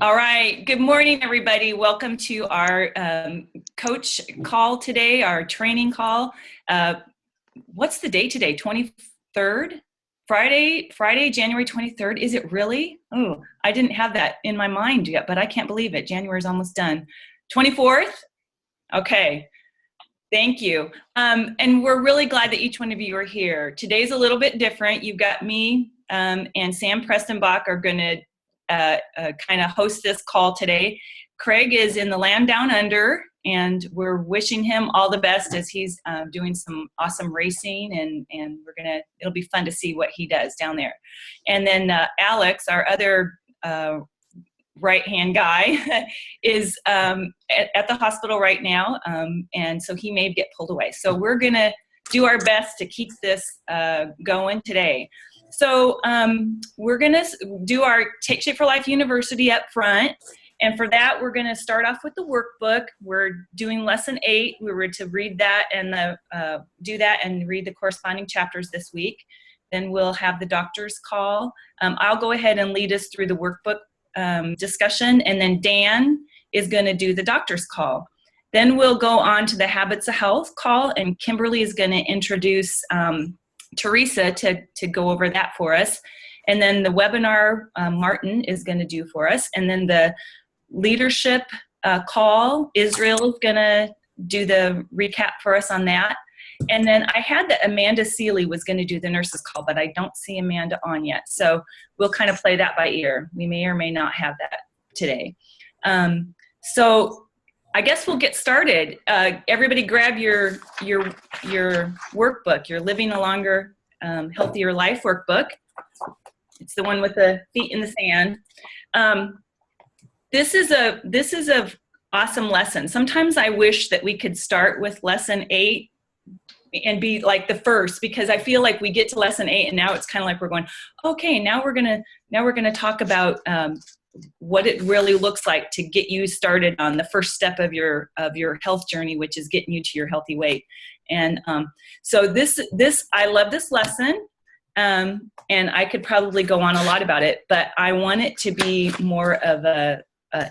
All right. Good morning, everybody. Welcome to our coach call today, our training call. What's the date today? 23rd? Friday, January 23rd. Is it really? Oh, I didn't have that in my mind yet, but I can't believe it. January's almost done. 24th? Okay. Thank you. And we're really glad that each one of you are here. Today's a little bit different. You've got me and Sam Prestonbach are going to kind of host this call today. Craig is in the land down under, and we're wishing him all the best as he's doing some awesome racing, and it'll be fun to see what he does down there. And then Alex, our other right-hand guy, is at the hospital right now, and so he may get pulled away. So we're going to do our best to keep this going today. So we're going to do our Take Shape for Life University up front. And for that, we're going to start off with the workbook. We're doing lesson 8. We were to read that and do that and read the corresponding chapters this week. Then we'll have the doctor's call. I'll go ahead and lead us through the workbook discussion, and then Dan is going to do the doctor's call. Then we'll go on to the Habits of Health call, and Kimberly is going to introduce Teresa to go over that for us. And then the webinar Martin is going to do for us. And then the leadership call, Israel is going to do the recap for us on that. And then I had that Amanda Seeley was going to do the nurse's call, but I don't see Amanda on yet. So we'll kind of play that by ear. We may or may not have that today. So I guess we'll get started. Everybody grab your workbook, your Living a Longer, Healthier Life workbook. It's the one with the feet in the sand. This is a awesome lesson. Sometimes I wish that we could start with lesson 8 and be like the first, because I feel like we get to lesson 8 and now it's kind of like we're going, okay, now we're gonna talk about what it really looks like to get you started on the first step of your health journey, which is getting you to your healthy weight. And so this I love this lesson, and I could probably go on a lot about it, but I want it to be more of a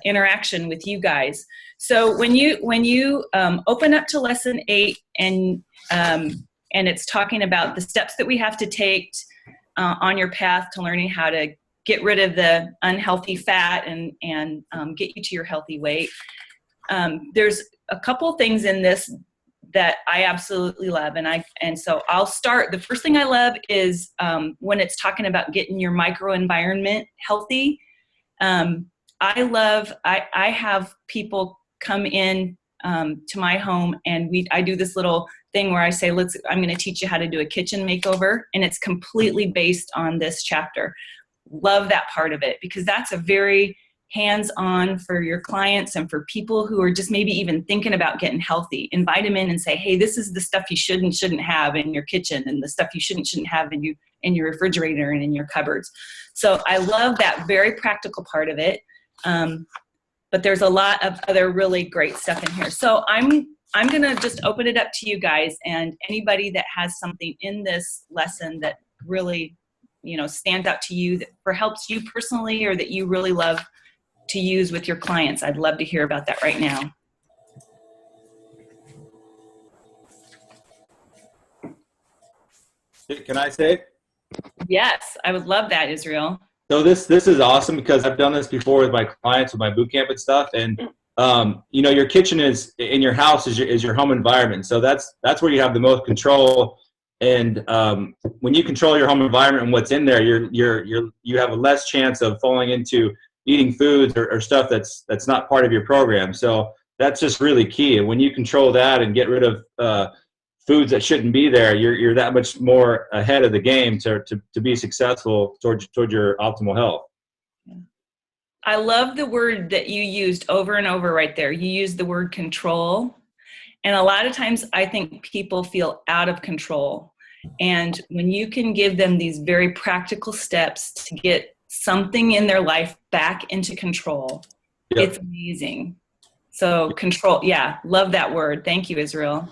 interaction with you guys. So when you open up to lesson 8 and it's talking about the steps that we have to take on your path to learning how to get rid of the unhealthy fat and get you to your healthy weight. There's a couple things in this that I absolutely love, and so I'll start. The first thing I love is when it's talking about getting your microenvironment healthy. I have people come in to my home, and I do this little thing where I say, I'm going to teach you how to do a kitchen makeover, and it's completely based on this chapter. Love that part of it, because that's a very hands-on for your clients and for people who are just maybe even thinking about getting healthy. Invite them in and say, hey, this is the stuff you should and shouldn't have in your kitchen, and the stuff you shouldn't have in your refrigerator and in your cupboards. So I love that very practical part of it. But there's a lot of other really great stuff in here. So I'm going to just open it up to you guys, and anybody that has something in this lesson that really, stands out to you, that helps you personally, or that you really love to use with your clients. I'd love to hear about that right now. Can I say it? Yes, I would love that, Israel. So this is awesome, because I've done this before with my clients, with my boot camp and stuff. And your kitchen is in your house is your home environment. So that's where you have the most control. And when you control your home environment and what's in there, you have a less chance of falling into eating foods or stuff that's not part of your program. So that's just really key. And when you control that and get rid of foods that shouldn't be there, you're that much more ahead of the game to be successful toward your optimal health. I love the word that you used over and over right there. You used the word control. And a lot of times I think people feel out of control. And when you can give them these very practical steps to get something in their life back into control, yep, it's amazing. So control, yeah, love that word. Thank you, Israel.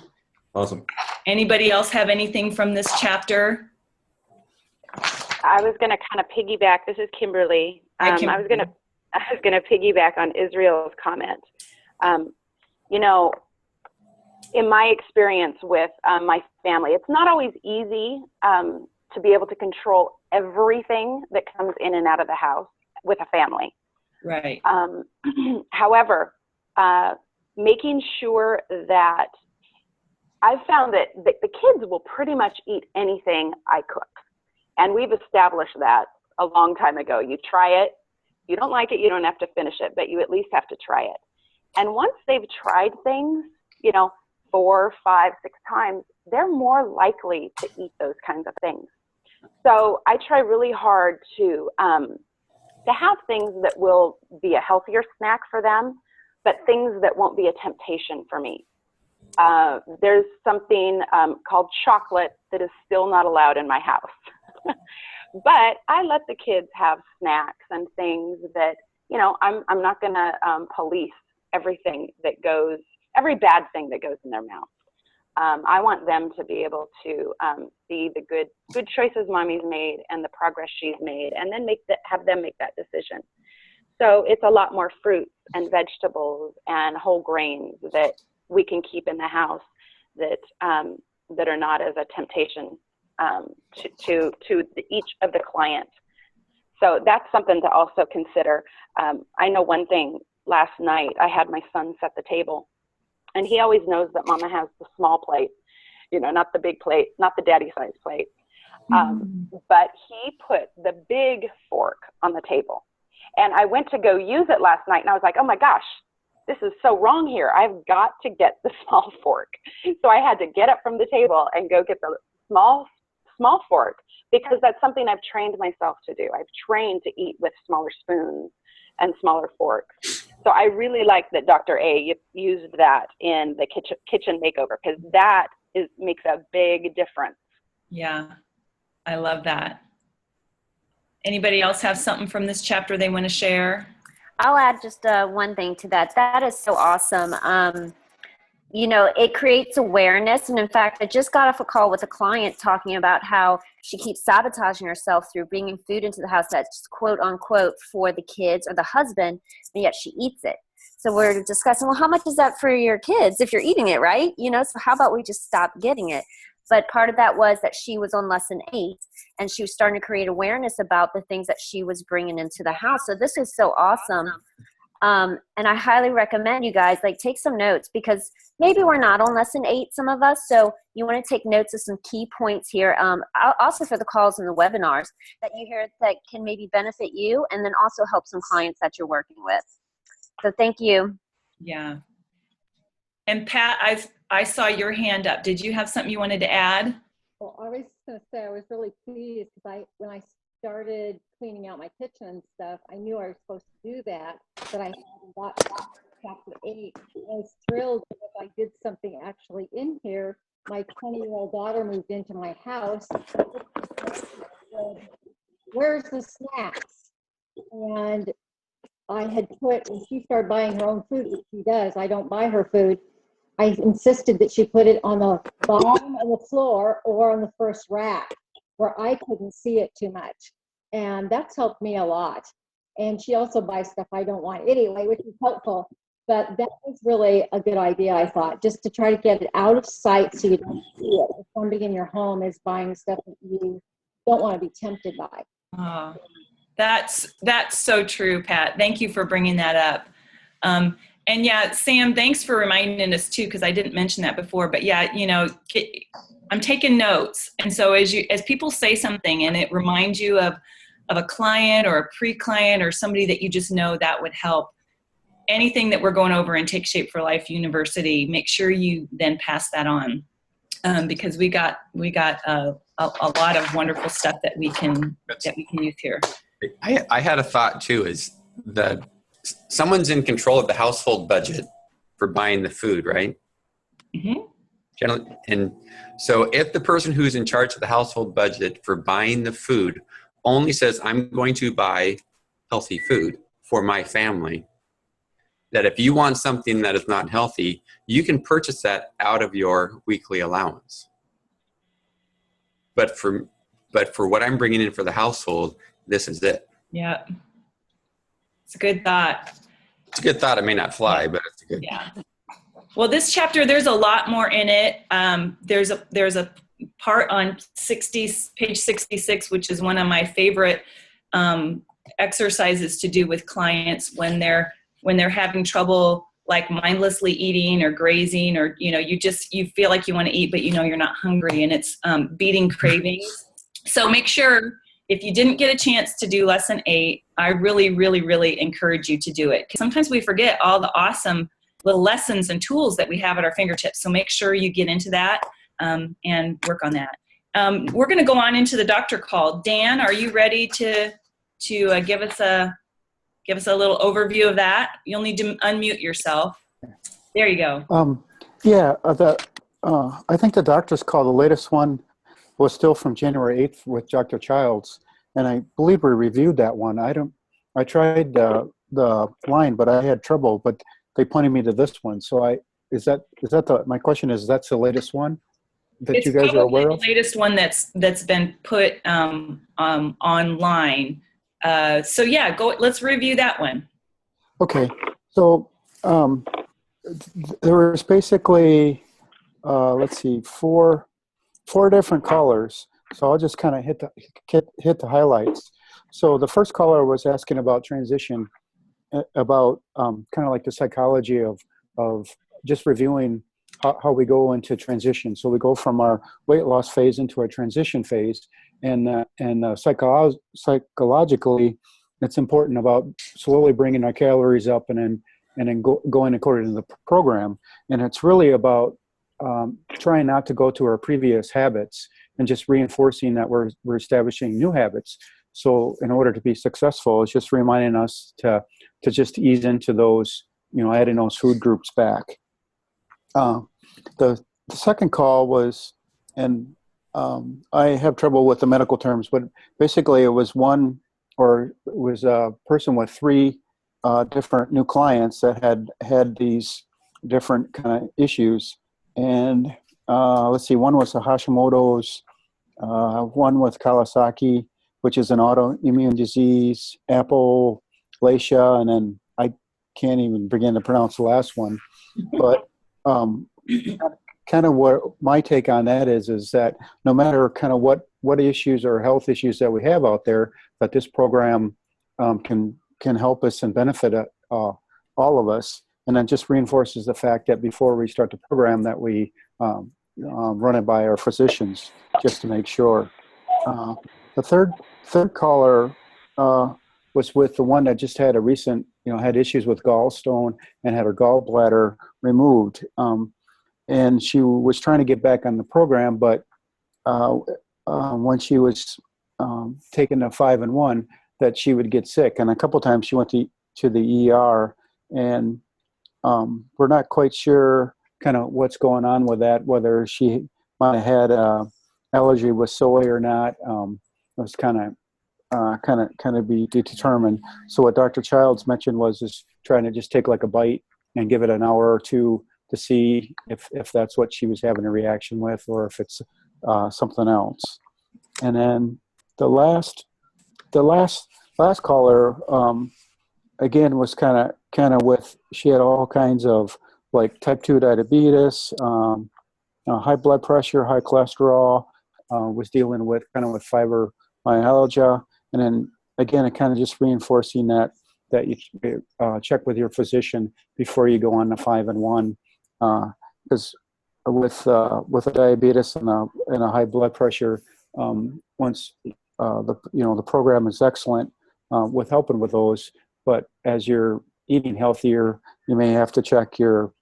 Awesome. Anybody else have anything from this chapter? I was going to kind of piggyback. This is Kimberly. Hi, Kimberly. I was going to I was going to piggyback on Israel's comment. You know, in my experience with my family, it's not always easy to be able to control everything that comes in and out of the house with a family. Right. However, making sure that I've found that the kids will pretty much eat anything I cook. And we've established that a long time ago. You try it. You don't like it, you don't have to finish it, but you at least have to try it. And once they've tried things, you know, 4, 5, 6 times, they're more likely to eat those kinds of things. So I try really hard to have things that will be a healthier snack for them, but things that won't be a temptation for me. There's something called chocolate that is still not allowed in my house. But I let the kids have snacks and things that, you know, I'm not going to police everything that goes, every bad thing that goes in their mouth. I want them to be able to see the good choices mommy's made and the progress she's made, and then have them make that decision. So it's a lot more fruits and vegetables and whole grains that we can keep in the house that are not as a temptation to each of the clients. So that's something to also consider. I know one thing, last night I had my son set the table, and he always knows that mama has the small plate, you know, not the big plate, not the daddy size plate. But he put the big fork on the table, and I went to go use it last night, and I was like, oh my gosh, this is so wrong here. I've got to get the small fork. So I had to get up from the table and go get the small fork, because that's something I've trained myself to do. I've trained to eat with smaller spoons and smaller forks. So I really like that Dr. A used that in the kitchen makeover, because that makes a big difference. Yeah, I love that. Anybody else have something from this chapter they want to share? I'll add just one thing to that. That is so awesome. You know, it creates awareness. And in fact, I just got off a call with a client talking about how she keeps sabotaging herself through bringing food into the house that's quote unquote for the kids or the husband, and yet she eats it. So we're discussing, well, how much is that for your kids if you're eating it, right? You know, so how about we just stop getting it? But part of that was that she was on lesson 8, and she was starting to create awareness about the things that she was bringing into the house. So this is so awesome. And I highly recommend you guys, like, take some notes, because maybe we're not on lesson 8, some of us. So you want to take notes of some key points here. Also for the calls and the webinars that you hear that can maybe benefit you, and then also help some clients that you're working with. So thank you. Yeah. And Pat, I saw your hand up. Did you have something you wanted to add? Well, I was going to say I was really pleased because when I started cleaning out my kitchen and stuff, I knew I was supposed to do that, but I hadn't got chapter 8. I was thrilled if I did something actually in here. My 20-year-old daughter moved into my house. Where's the snacks? And I had put, when she started buying her own food, which she does, I don't buy her food, I insisted that she put it on the bottom of the floor or on the first rack where I couldn't see it too much. And that's helped me a lot. And she also buys stuff I don't want anyway, which is helpful. But that was really a good idea, I thought, just to try to get it out of sight so you don't see it. If somebody in your home is buying stuff that you don't want to be tempted by. Oh, that's so true, Pat. Thank you for bringing that up. And yeah, Sam, thanks for reminding us too, because I didn't mention that before. But yeah, you know, I'm taking notes, and so as people say something and it reminds you of a client or a pre-client or somebody that you just know that would help, anything that we're going over in Take Shape for Life University, make sure you then pass that on, because we got a lot of wonderful stuff that we can use here. I had a thought too, is that someone's in control of the household budget for buying the food, right? Mm-hmm. Generally, and so if the person who's in charge of the household budget for buying the food only says, I'm going to buy healthy food for my family, that if you want something that is not healthy, you can purchase that out of your weekly allowance. But for what I'm bringing in for the household, this is it. Yeah. It's a good thought. It's a good thought. It may not fly, but it's a good. Yeah. Well, this chapter, there's a lot more in it. There's a part on page 66, which is one of my favorite exercises to do with clients when they're having trouble, like mindlessly eating or grazing, or you feel like you want to eat but you're not hungry, and it's beating cravings. So make sure, if you didn't get a chance to do lesson 8, I really, really, really encourage you to do it. Sometimes we forget all the awesome little lessons and tools that we have at our fingertips. So make sure you get into that and work on that. We're going to go on into the doctor call. Dan, are you ready to give us a little overview of that? You'll need to unmute yourself. There you go. Yeah, I think the doctor's call, the latest one, was still from January 8th with Dr. Childs, and I believe we reviewed that one. I tried the line, but I had trouble, but they pointed me to this one. So my question is, that's the latest one that you guys are aware of? It's the latest one that's been put online. So yeah, let's review that one. Okay, so there was basically, let's see, four different colors. So I'll just kind of hit the highlights. So the first caller was asking about transition, about kind of like the psychology of just reviewing how we go into transition. So we go from our weight loss phase into our transition phase, and psychologically, it's important about slowly bringing our calories up and then going according to the program. And it's really about trying not to go to our previous habits and just reinforcing that we're establishing new habits. So in order to be successful, it's just reminding us to just ease into those, adding those food groups back. The second call was, and I have trouble with the medical terms, but basically it was a person with 3 different new clients that had these different kind of issues. And let's see, one was a Hashimoto's, one with Kawasaki, which is an autoimmune disease, apalasia, and then I can't even begin to pronounce the last one. But kind of what my take on that is that no matter kind of what issues or health issues that we have out there, that this program can help us and benefit all of us. And then just reinforces the fact that before we start the program that we run it by our physicians just to make sure. The third caller was with the one that just had a recent, had issues with gallstone and had her gallbladder removed. And she was trying to get back on the program, but when she was taking the 5-in-1, that she would get sick. And a couple times she went to the ER, and we're not quite sure kind of what's going on with that, whether she might have had allergy with soy or not. It was kind of be determined. So what Dr. Childs mentioned was trying to just take like a bite and give it an hour or two to see if that's what she was having a reaction with, or if it's something else. And then the last caller, again, was kind of with, she had all kinds of like type 2 diabetes, high blood pressure, high cholesterol, was dealing with kind of with fibromyalgia. And then again, it kind of just reinforcing that you check with your physician before you go on the 5-in-1, because with a diabetes and a high blood pressure, once the program is excellent with helping with those, but as you're eating healthier, you may have to check your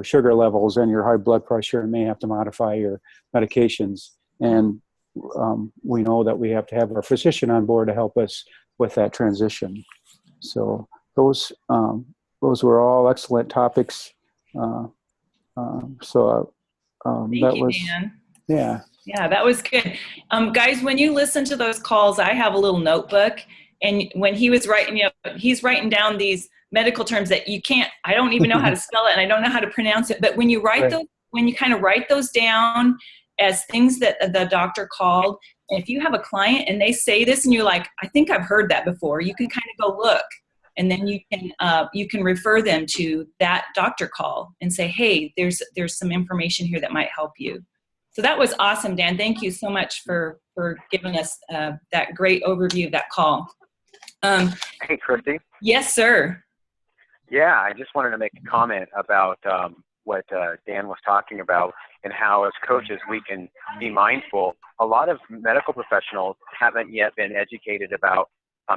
sugar levels and your high blood pressure, and may have to modify your medications. And we know that we have to have our physician on board to help us with that transition. So those were all excellent topics. Thank that you, was, Dan. yeah. Yeah, that was good. Guys, when you listen to those calls, I have a little notebook, and when he was writing, he's writing down these medical terms that I don't even know how to spell it, and I don't know how to pronounce it. But when you write those, when you kind of write those down as things that the doctor called, and if you have a client and they say this and you're like, I think I've heard that before, you can kind of go look And then you can refer them to that doctor call and say, hey, there's some information here that might help you. So that was awesome, Dan. Thank you so much for giving us that great overview of that call. Hey, Christy. Yes, sir. Yeah, I just wanted to make a comment about what Dan was talking about, and how as coaches we can be mindful. A lot of medical professionals haven't yet been educated about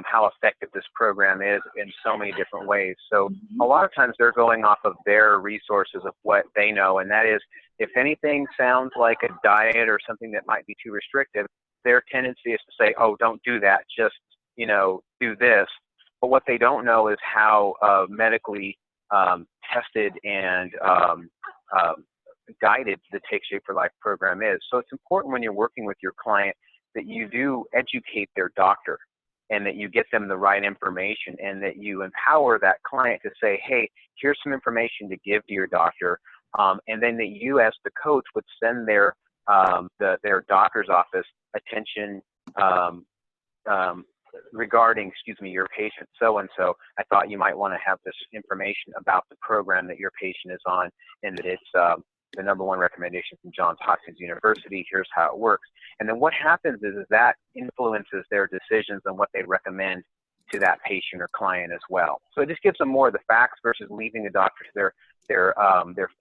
how effective this program is in so many different ways. So a lot of times they're going off of their resources of what they know, and that is, if anything sounds like a diet or something that might be too restrictive, their tendency is to say, oh, don't do that, just, do this. But what they don't know is how medically tested and guided the Take Shape for Life program is. So it's important when you're working with your client that you do educate their doctor, and that you get them the right information, and that you empower that client to say, hey, here's some information to give to your doctor. And then that you as the coach would send their doctor's office attention regarding, your patient so-and-so. I thought you might want to have this information about the program that your patient is on, and that it's the #1 recommendation from Johns Hopkins University. Here's how it works. And then what happens is that influences their decisions on what they recommend to that patient or client as well. So it just gives them more of the facts versus leaving the doctor to their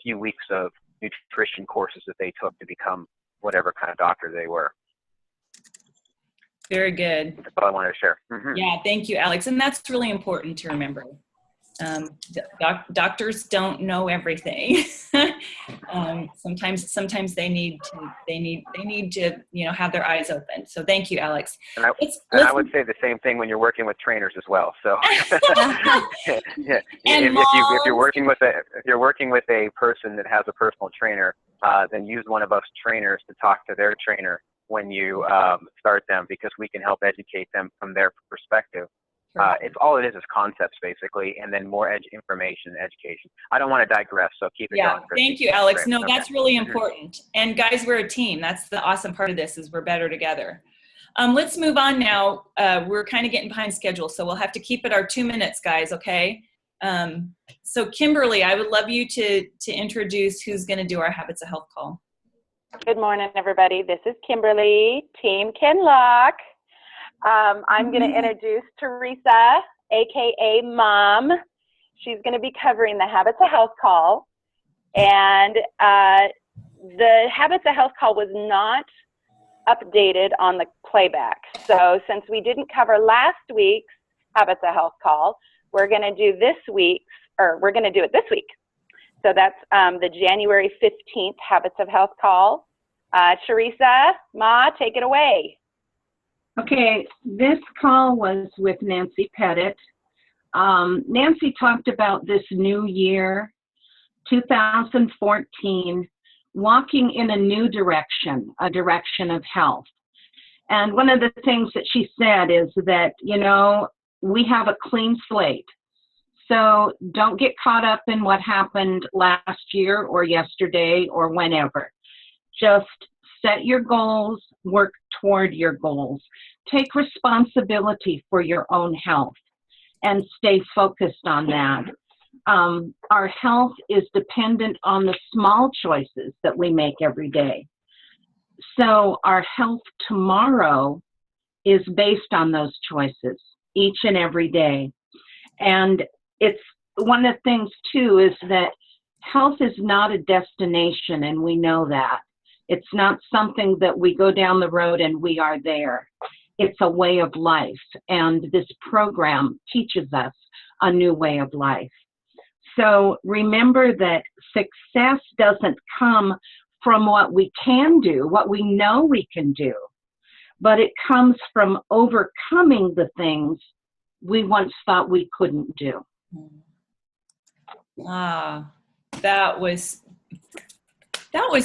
few weeks of nutrition courses that they took to become whatever kind of doctor they were. Very good. That's all I wanted to share. Mm-hmm. Yeah, thank you, Alex. And that's really important to remember. Doctors don't know everything. Sometimes they need to have their eyes open. So thank you, Alex. And I would say the same thing when you're working with trainers as well. So yeah. If you're working with a person that has a personal trainer, then use one of us trainers to talk to their trainer when you start them, because we can help educate them from their perspective. It's all it is concepts basically, and then more information and education. I don't want to digress, so keep it going. Christy. Thank you, Alex. Great. No, Okay. that's really important. And guys, we're a team. That's the awesome part of this, is we're better together. Let's move on now. We're kind of getting behind schedule, so we'll have to keep it our 2 minutes, guys, okay? So Kimberly, I would love you to introduce who's going to do our Habits of Health call. Good morning, everybody. This is Kimberly, Team Kenlock. I'm going to introduce Teresa, aka Mom. She's going to be covering the Habits of Health call. And the Habits of Health call was not updated on the playback. So since we didn't cover last week's Habits of Health call, we're going to do it this week. So that's the January 15th Habits of Health call. Teresa, Ma, take it away. Okay, this call was with Nancy Pettit. Nancy talked about this new year, 2014, walking in a new direction, a direction of health. And one of the things that she said is that, we have a clean slate. So don't get caught up in what happened last year or yesterday or whenever. Just set your goals, work toward your goals. Take responsibility for your own health and stay focused on that. Our health is dependent on the small choices that we make every day. So our health tomorrow is based on those choices each and every day. And it's one of the things too is that health is not a destination, and we know that. It's not something that we go down the road and we are there. It's a way of life, and this program teaches us a new way of life. So remember that success doesn't come from what we can do, what we know we can do, but it comes from overcoming the things we once thought we couldn't do. That was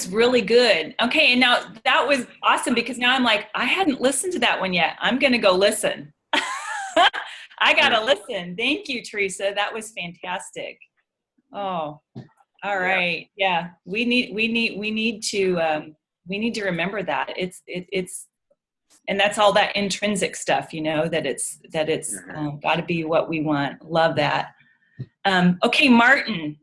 really good. Okay, and now that was awesome, because now I'm like, I hadn't listened to that one yet. I'm going to go listen. I got to listen. Thank you, Teresa. That was fantastic. Oh, all right. Yeah, we need to remember that. and that's all that intrinsic stuff, you know, that it's got to be what we want. Love that. Okay, Martin,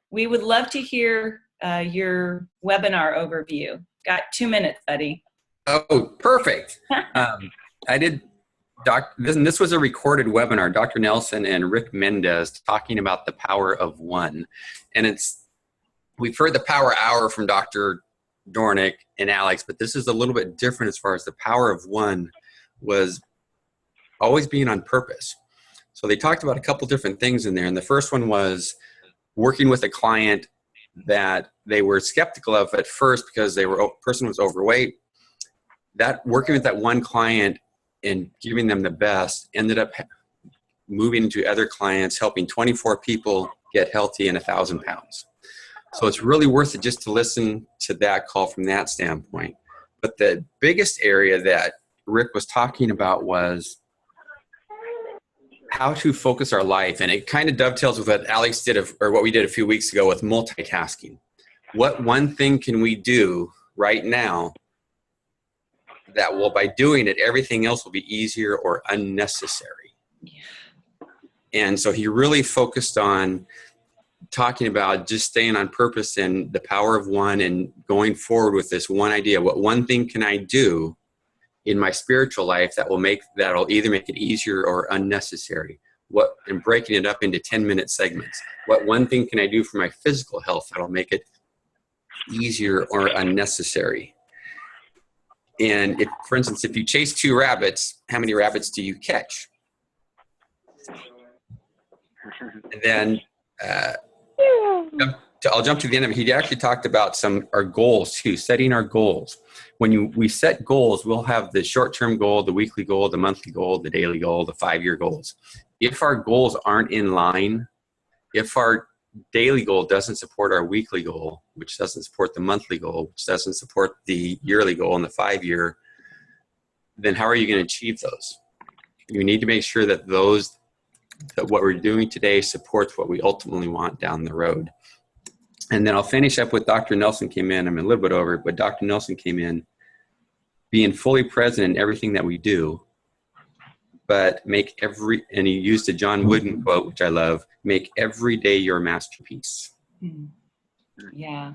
we would love to hear your webinar overview. Got 2 minutes, buddy. Oh, perfect. I did. This was a recorded webinar, Dr. Nelson and Rick Mendez talking about the power of one. And we've heard the power hour from Dr. Dornick and Alex, but this is a little bit different as far as the power of one was always being on purpose. So they talked about a couple different things in there. And the first one was working with a client that they were skeptical of at first because person was overweight. That working with that one client and giving them the best ended up moving into other clients, helping 24 people get healthy and 1,000 pounds. So it's really worth it just to listen to that call from that standpoint. But the biggest area that Rick was talking about was how to focus our life. And it kind of dovetails with what Alex did, or what we did a few weeks ago with multitasking. What one thing can we do right now that will, by doing it, everything else will be easier or unnecessary? And so he really focused on talking about just staying on purpose and the power of one and going forward with this one idea. What one thing can I do in my spiritual life that'll either make it easier or unnecessary? And breaking it up into 10-minute segments. What one thing can I do for my physical health that'll make it easier or unnecessary? And for instance, if you chase 2 rabbits, how many rabbits do you catch? And then I'll jump to the end of it. He actually talked about our goals too, setting our goals. When we set goals, we'll have the short-term goal, the weekly goal, the monthly goal, the daily goal, the 5-year goals. If our goals aren't in line, if our daily goal doesn't support our weekly goal, which doesn't support the monthly goal, which doesn't support the yearly goal and the 5-year, then how are you going to achieve those? You need to make sure that what we're doing today supports what we ultimately want down the road. And then I'll finish up with Dr. Nelson came in. I'm a little bit over it, but Dr. Nelson came in being fully present in everything that we do, but and he used a John Wooden quote, which I love, make every day your masterpiece. Yeah.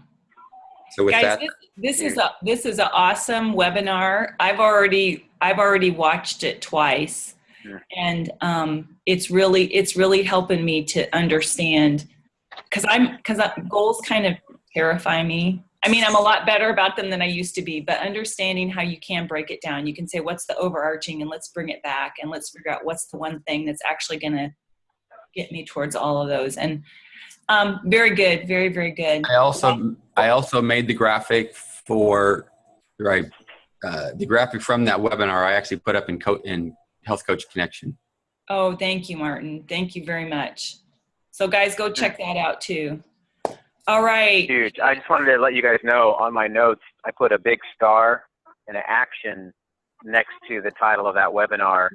So with guys, that, this is an awesome webinar. I've already watched it twice, and it's really helping me to understand, because goals kind of terrify me. I mean, I'm a lot better about them than I used to be, but understanding how you can break it down. You can say, what's the overarching, and let's bring it back, and let's figure out what's the one thing that's actually going to get me towards all of those. And very good, very, very good. I also made the graphic the graphic from that webinar. I actually put up in Health Coach Connection. Oh, thank you, Martin. Thank you very much. So guys, go check that out too. All right. Huge. I just wanted to let you guys know on my notes, I put a big star and an action next to the title of that webinar,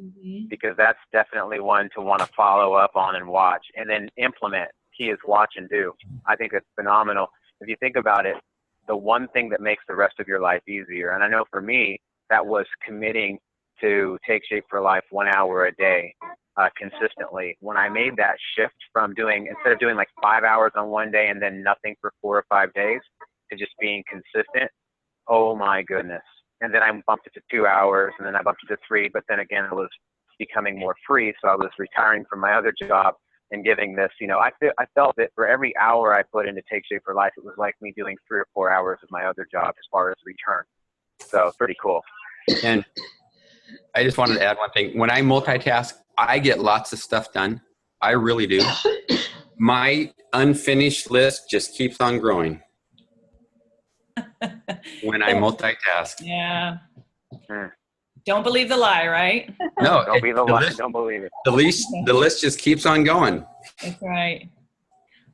because that's definitely one to want to follow up on and watch, and then implement. Key is watch and do. I think it's phenomenal. If you think about it, the one thing that makes the rest of your life easier, and I know for me, that was committing to Take Shape for Life 1 hour a day consistently. When I made that shift from instead of doing like 5 hours on one day and then nothing for 4 or 5 days, to just being consistent, oh my goodness. And then I bumped it to 2 hours, and then I bumped it to 3, but then again, I was becoming more free. So I was retiring from my other job and giving this, I felt that for every hour I put into Take Shape for Life, it was like me doing 3 or 4 hours of my other job as far as return. So pretty cool. And I just wanted to add one thing. When I multitask, I get lots of stuff done. I really do. My unfinished list just keeps on growing when I multitask. Yeah. Don't believe the lie, right? No, don't believe the lie. Don't believe it. The list just keeps on going. That's right.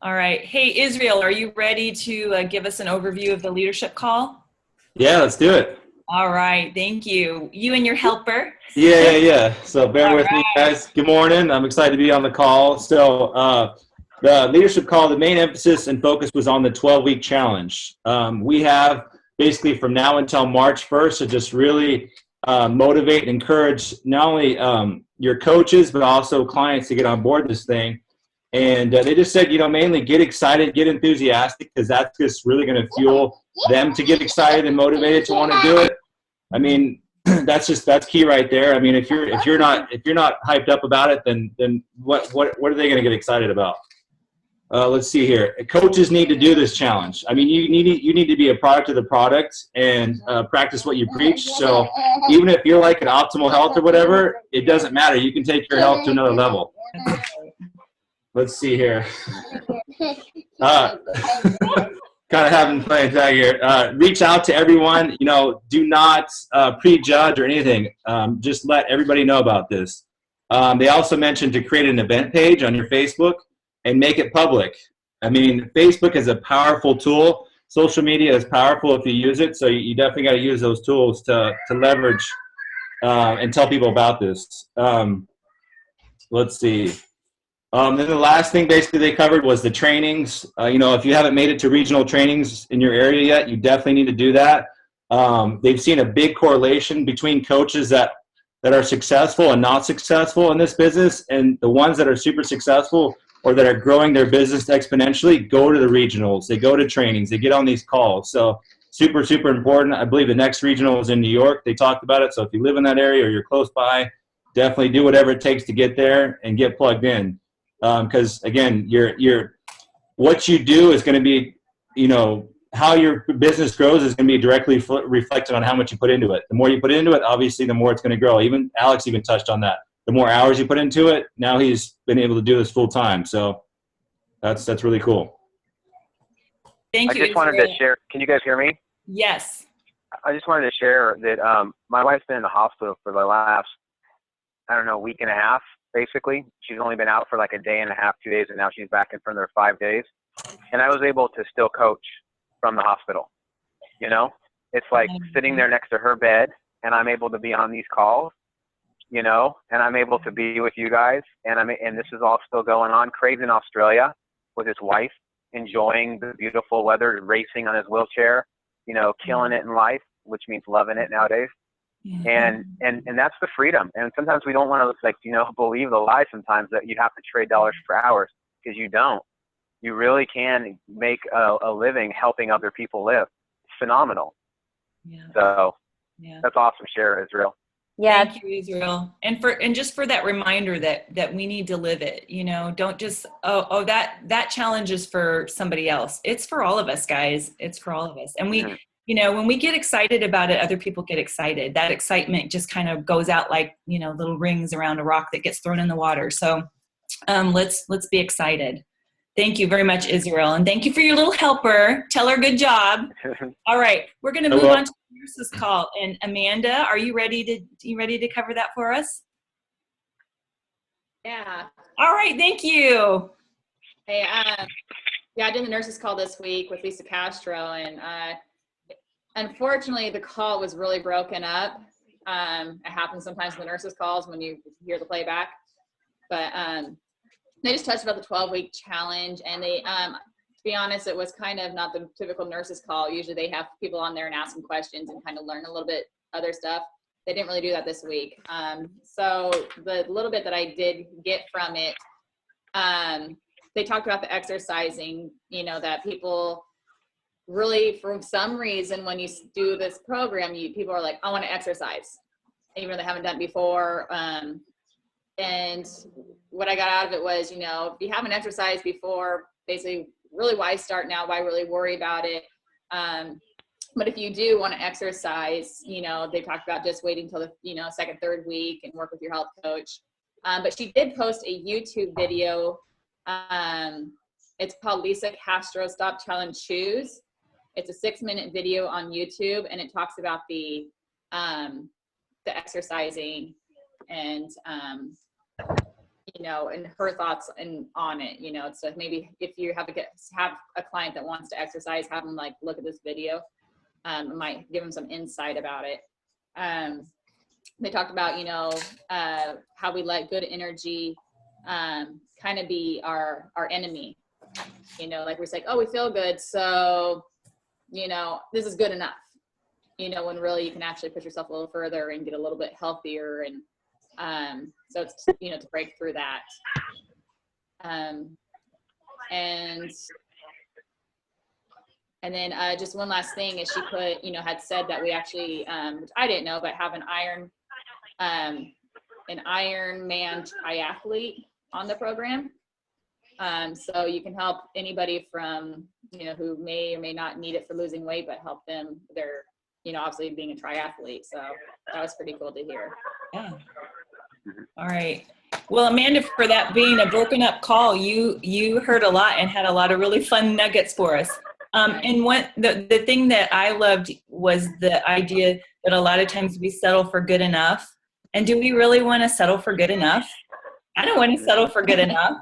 All right. Hey, Israel, are you ready to give us an overview of the leadership call? Yeah, let's do it. All right. Thank you. You and your helper. Yeah. So bear with me, guys. Good morning. I'm excited to be on the call. So the leadership call, the main emphasis and focus was on the 12-week challenge. We have basically from now until March 1st to just really motivate and encourage not only your coaches, but also clients to get on board this thing. And they just said, mainly get excited, get enthusiastic, because that's just really going to fuel them to get excited and motivated to want to do it. I mean, that's key right there. I mean, if you're not hyped up about it, then what are they going to get excited about? Let's see here. Coaches need to do this challenge. I mean, you need to be a product of the product and practice what you preach. So even if you're like an optimal health or whatever, it doesn't matter. You can take your health to another level. Let's see here. Kind of having fun tag here. Reach out to everyone. Do not prejudge or anything. Just let everybody know about this. They also mentioned to create an event page on your Facebook and make it public. I mean, Facebook is a powerful tool. Social media is powerful if you use it. So you definitely got to use those tools to leverage and tell people about this. Let's see. Then the last thing basically they covered was the trainings. If you haven't made it to regional trainings in your area yet, you definitely need to do that. They've seen a big correlation between coaches that are successful and not successful in this business, and the ones that are super successful or that are growing their business exponentially go to the regionals. They go to trainings. They get on these calls. So super, super important. I believe the next regional is in New York. They talked about it. So if you live in that area or you're close by, definitely do whatever it takes to get there and get plugged in. Because again, what you do is going to be, how your business grows is going to be directly reflected on how much you put into it. The more you put into it, obviously, the more it's going to grow. Even Alex even touched on that. The more hours you put into it, now he's been able to do this full time. So that's really cool. Thank you. I just wanted to share. Can you guys hear me? Yes. I just wanted to share that my wife's been in the hospital for the last, week and a half. Basically, she's only been out for like a day and a half, 2 days, and now she's back in for another 5 days. And I was able to still coach from the hospital. It's like sitting there next to her bed, and I'm able to be on these calls, and I'm able to be with you guys, and this is all still going on. Craig's in Australia with his wife, enjoying the beautiful weather, racing on his wheelchair, killing it in life, which means loving it nowadays. And that's the freedom. And sometimes we don't want to believe the lie sometimes that you have to trade dollars for hours, because you don't. You really can make a living helping other people live. It's phenomenal. Yeah. So Yeah. that's awesome. Share, Israel. Yeah. Thank you, Israel. And just for that reminder that we need to live it, don't just, that challenge is for somebody else. It's for all of us, guys. It's for all of us. And we, when we get excited about it, other people get excited. That excitement just kind of goes out like, little rings around a rock that gets thrown in the water. So let's be excited. Thank you very much, Israel. And thank you for your little helper. Tell her good job. All right. We're going to move on to the nurse's call. And Amanda, are you ready to cover that for us? Yeah. All right. Thank you. Hey, I did the nurse's call this week with Lisa Castro, and unfortunately the call was really broken up. It happens sometimes in the nurse's calls when you hear the playback, but they just touched about the 12-week challenge, and they, to be honest, it was kind of not the typical nurse's call. Usually they have people on there and ask them questions and kind of learn a little bit other stuff. They didn't really do that this week. So the little bit that I did get from it, they talked about the exercising, that people really, for some reason, when you do this program, people are like, I want to exercise, even though they haven't done it before. And what I got out of it was, if you haven't exercised before, basically, really why start now? Why really worry about it? But if you do want to exercise, they talked about just waiting till the, second, third week and work with your health coach. But she did post a YouTube video. It's called Lisa Castro Stop Challenge Choose. It's a 6-minute video on YouTube, and it talks about the exercising and and her thoughts on it. So maybe if you have a client that wants to exercise, have them look at this video. It might give them some insight about it. They talked about how we let good energy kind of be our enemy. We're like, oh, we feel good, so this is good enough. you know, when really you can actually push yourself a little further and get a little bit healthier. And so it's, you know, to break through that. And then just one last thing is she put, you know, had said that we actually, which I didn't know, but have an Ironman triathlete on the program. So you can help anybody from, you know, who may or may not need it for losing weight, but help them, they're, you know, obviously being a triathlete. So that was pretty cool to hear. Yeah. All right. Well, Amanda, for that being a broken up call, you heard a lot and had a lot of really fun nuggets for us. And what the thing that I loved was the idea that a lot of times we settle for good enough. And do we really want to settle for good enough? I don't want to settle for good enough.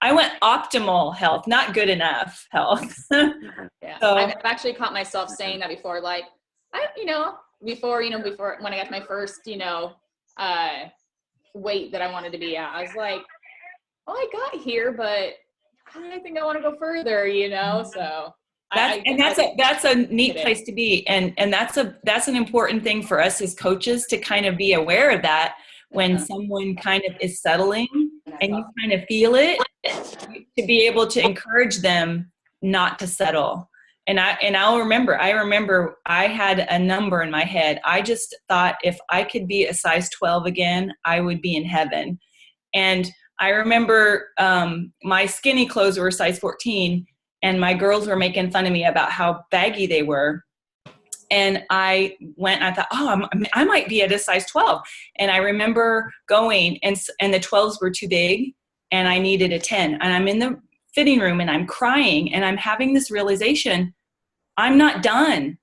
I want optimal health, not good enough health. Yeah. So, I've actually caught myself saying that before, like, before when I got my first, you know, weight that I wanted to be at, I was like, well, I got here, but I think I want to go further, you know? So that's a neat place to be. And that's an important thing for us as coaches to kind of be aware of that when someone kind of is settling and you kind of feel it, to be able to encourage them not to settle. And I remember I had a number in my head. I just thought if I could be a size 12 again, I would be in heaven. And I remember my skinny clothes were size 14, and my girls were making fun of me about how baggy they were. And I went and I thought, I might be at a size 12. And I remember going, and the 12s were too big, and I needed a 10. And I'm in the fitting room, and I'm crying, and I'm having this realization, I'm not done.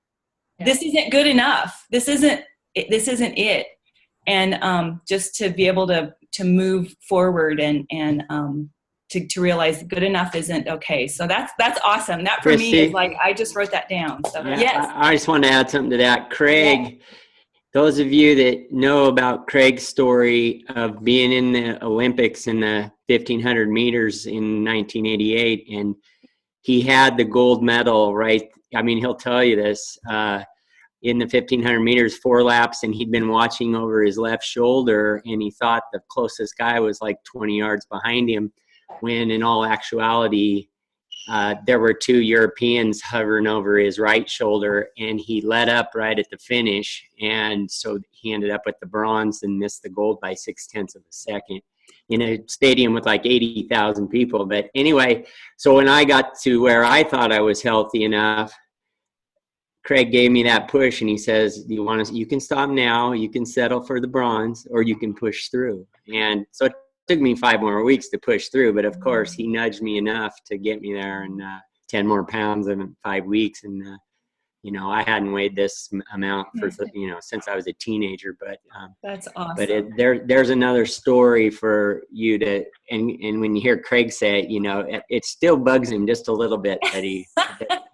Yeah. This isn't good enough. This isn't it. And just to be able to move forward and to realize good enough isn't okay. So that's awesome. That for Christy, me is like, I just wrote that down. So yes. I just want to add something to that. Craig, those of you that know about Craig's story of being in the Olympics in the 1500 meters in 1988, and he had the gold medal, right? I mean, he'll tell you this, in the 1500 meters, 4 laps, and he'd been watching over his left shoulder, and he thought the closest guy was like 20 yards behind him, when in all actuality, there were 2 Europeans hovering over his right shoulder, and he let up right at the finish. And so he ended up with the bronze and missed the gold by 0.6 of a second in a stadium with like 80,000 people. But anyway, so when I got to where I thought I was healthy enough, Craig gave me that push, and he says, you can stop now, you can settle for the bronze, or you can push through. And so it took me 5 more weeks to push through, but of course he nudged me enough to get me there, and 10 more pounds in 5 weeks. And I hadn't weighed this amount for since I was a teenager. But that's awesome. But there's another story for you to, and when you hear Craig say it, it still bugs him just a little bit that he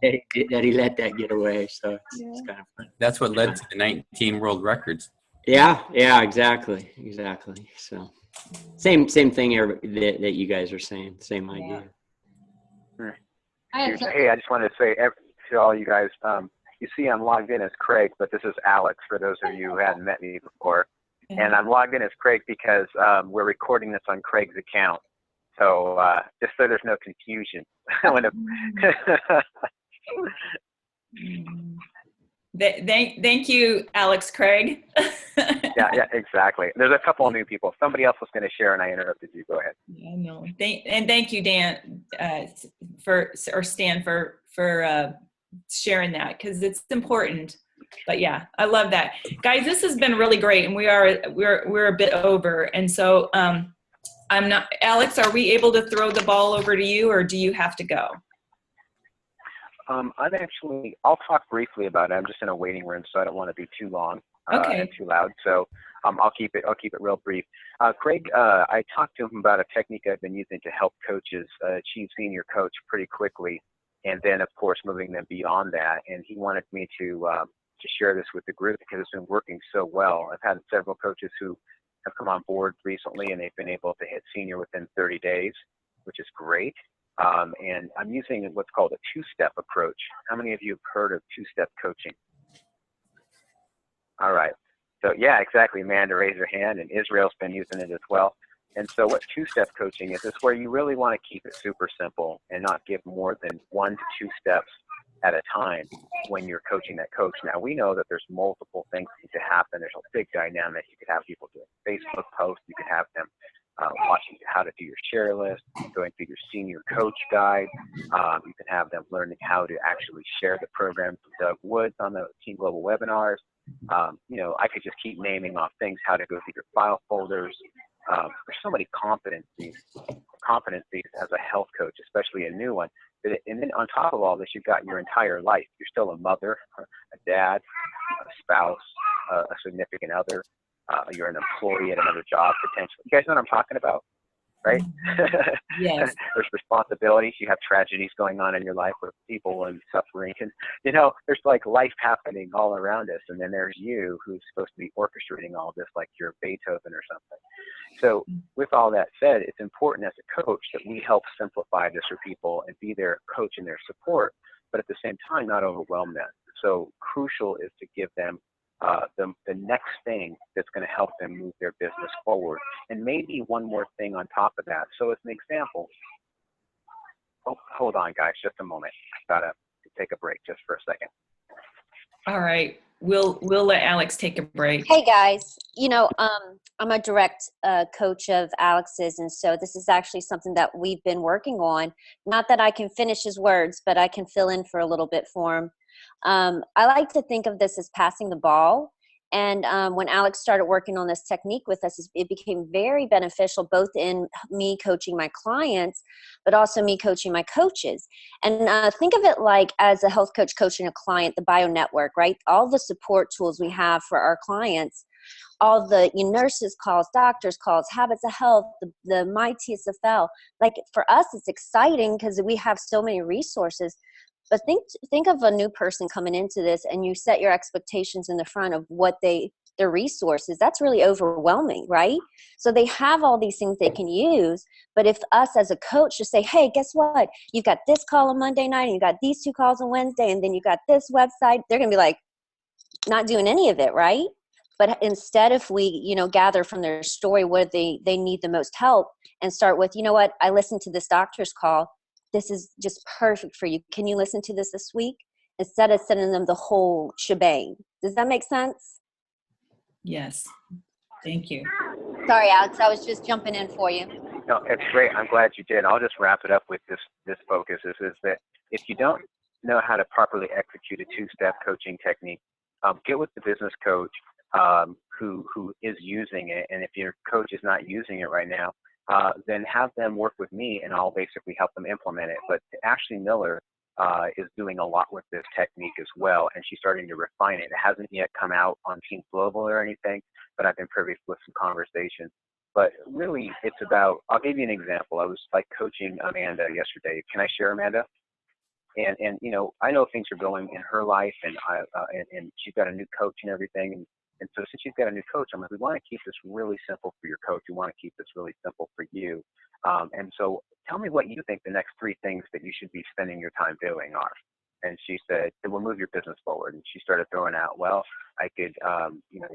that he let that get away. So it's kind of fun. That's what led to the 19 world records. Yeah, exactly. So same thing that you guys are saying, same idea. Hey, I just wanted to say to all you guys, you see I'm logged in as Craig, but this is Alex for those of you who hadn't met me before. And I'm logged in as Craig because we're recording this on Craig's account. So just so there's no confusion. Thank you, Alex Craig. yeah, exactly. There's a couple of new people. Somebody else was going to share, and I interrupted you. Go ahead. Yeah, no. Thank you, Dan, Stan, for sharing that, because it's important. But yeah, I love that, guys. This has been really great, and we're a bit over, and so I'm not. Alex, are we able to throw the ball over to you, or do you have to go? I'll talk briefly about it. I'm just in a waiting room, so I don't want to be too long and too loud. So I'll keep it real brief. Craig, I talked to him about a technique I've been using to help coaches achieve senior coach pretty quickly, and then of course moving them beyond that. And he wanted me to share this with the group because it's been working so well. I've had several coaches who have come on board recently, and they've been able to hit senior within 30 days, which is great. And I'm using what's called a 2-step approach. How many of you have heard of 2-step coaching? All right. So yeah, exactly. Amanda raised her hand, and Israel's been using it as well. And so what two-step coaching is where you really want to keep it super simple and not give more than 1 to 2 steps at a time when you're coaching that coach. Now, we know that there's multiple things that need to happen. There's a big dynamic. You could have people doing Facebook posts. You could have them watching how to do your share list, going through your senior coach guide. You can have them learning how to actually share the program from Doug Woods on the Team Global webinars. You know, I could just keep naming off things, how to go through your file folders. There's so many competencies as a health coach, especially a new one. And then on top of all this, you've got your entire life. You're still a mother, a dad, a spouse, a significant other. You're an employee at another job potentially. You guys know what I'm talking about, right? Yes. There's responsibilities. You have tragedies going on in your life with people and suffering. And, you know, there's like life happening all around us. And then there's you who's supposed to be orchestrating all this like you're Beethoven or something. So with all that said, it's important as a coach that we help simplify this for people and be their coach and their support, but at the same time, not overwhelm them. So crucial is to give them the next thing that's going to help them move their business forward. And maybe one more thing on top of that. So as an example, hold on guys, just a moment. I gotta take a break just for a second. All right. We'll let Alex take a break. Hey guys, you know, I'm a direct coach of Alex's, and so this is actually something that we've been working on. Not that I can finish his words, but I can fill in for a little bit for him. I like to think of this as passing the ball. And when Alex started working on this technique with us, it became very beneficial, both in me coaching my clients, but also me coaching my coaches. And think of it like as a health coach coaching a client, the bio network, right? All the support tools we have for our clients, all the nurses calls, doctors calls, habits of health, the my TSFL. Like for us, it's exciting because we have so many resources. But think of a new person coming into this, and you set your expectations in the front of what their resources. That's really overwhelming, right? So they have all these things they can use, but if us as a coach just say, hey, guess what? You've got this call on Monday night, and you got these 2 calls on Wednesday, and then you got this website, they're gonna be like, not doing any of it, right? But instead, if we, gather from their story where they need the most help and start with, you know what, I listened to this doctor's call. This is just perfect for you. Can you listen to this week? Instead of sending them the whole shebang. Does that make sense? Yes. Thank you. Sorry, Alex, I was just jumping in for you. No, it's great. I'm glad you did. I'll just wrap it up with this focus is that if you don't know how to properly execute a 2-step coaching technique, get with the business coach who is using it. And if your coach is not using it right now, then have them work with me, and I'll basically help them implement it. But Ashley Miller is doing a lot with this technique as well, and she's starting to refine it. It hasn't yet come out on Team Global or anything, but I've been privy with some conversations. But really, it's about, I'll give you an example. I was like coaching Amanda yesterday. Can I share, Amanda? And I know things are going in her life, and she's got a new coach and everything. And so since you've got a new coach, I'm like, we want to keep this really simple for your coach. We want to keep this really simple for you. And so tell me what you think the next 3 things that you should be spending your time doing are. And she said, it will move your business forward. And she started throwing out, well, I could,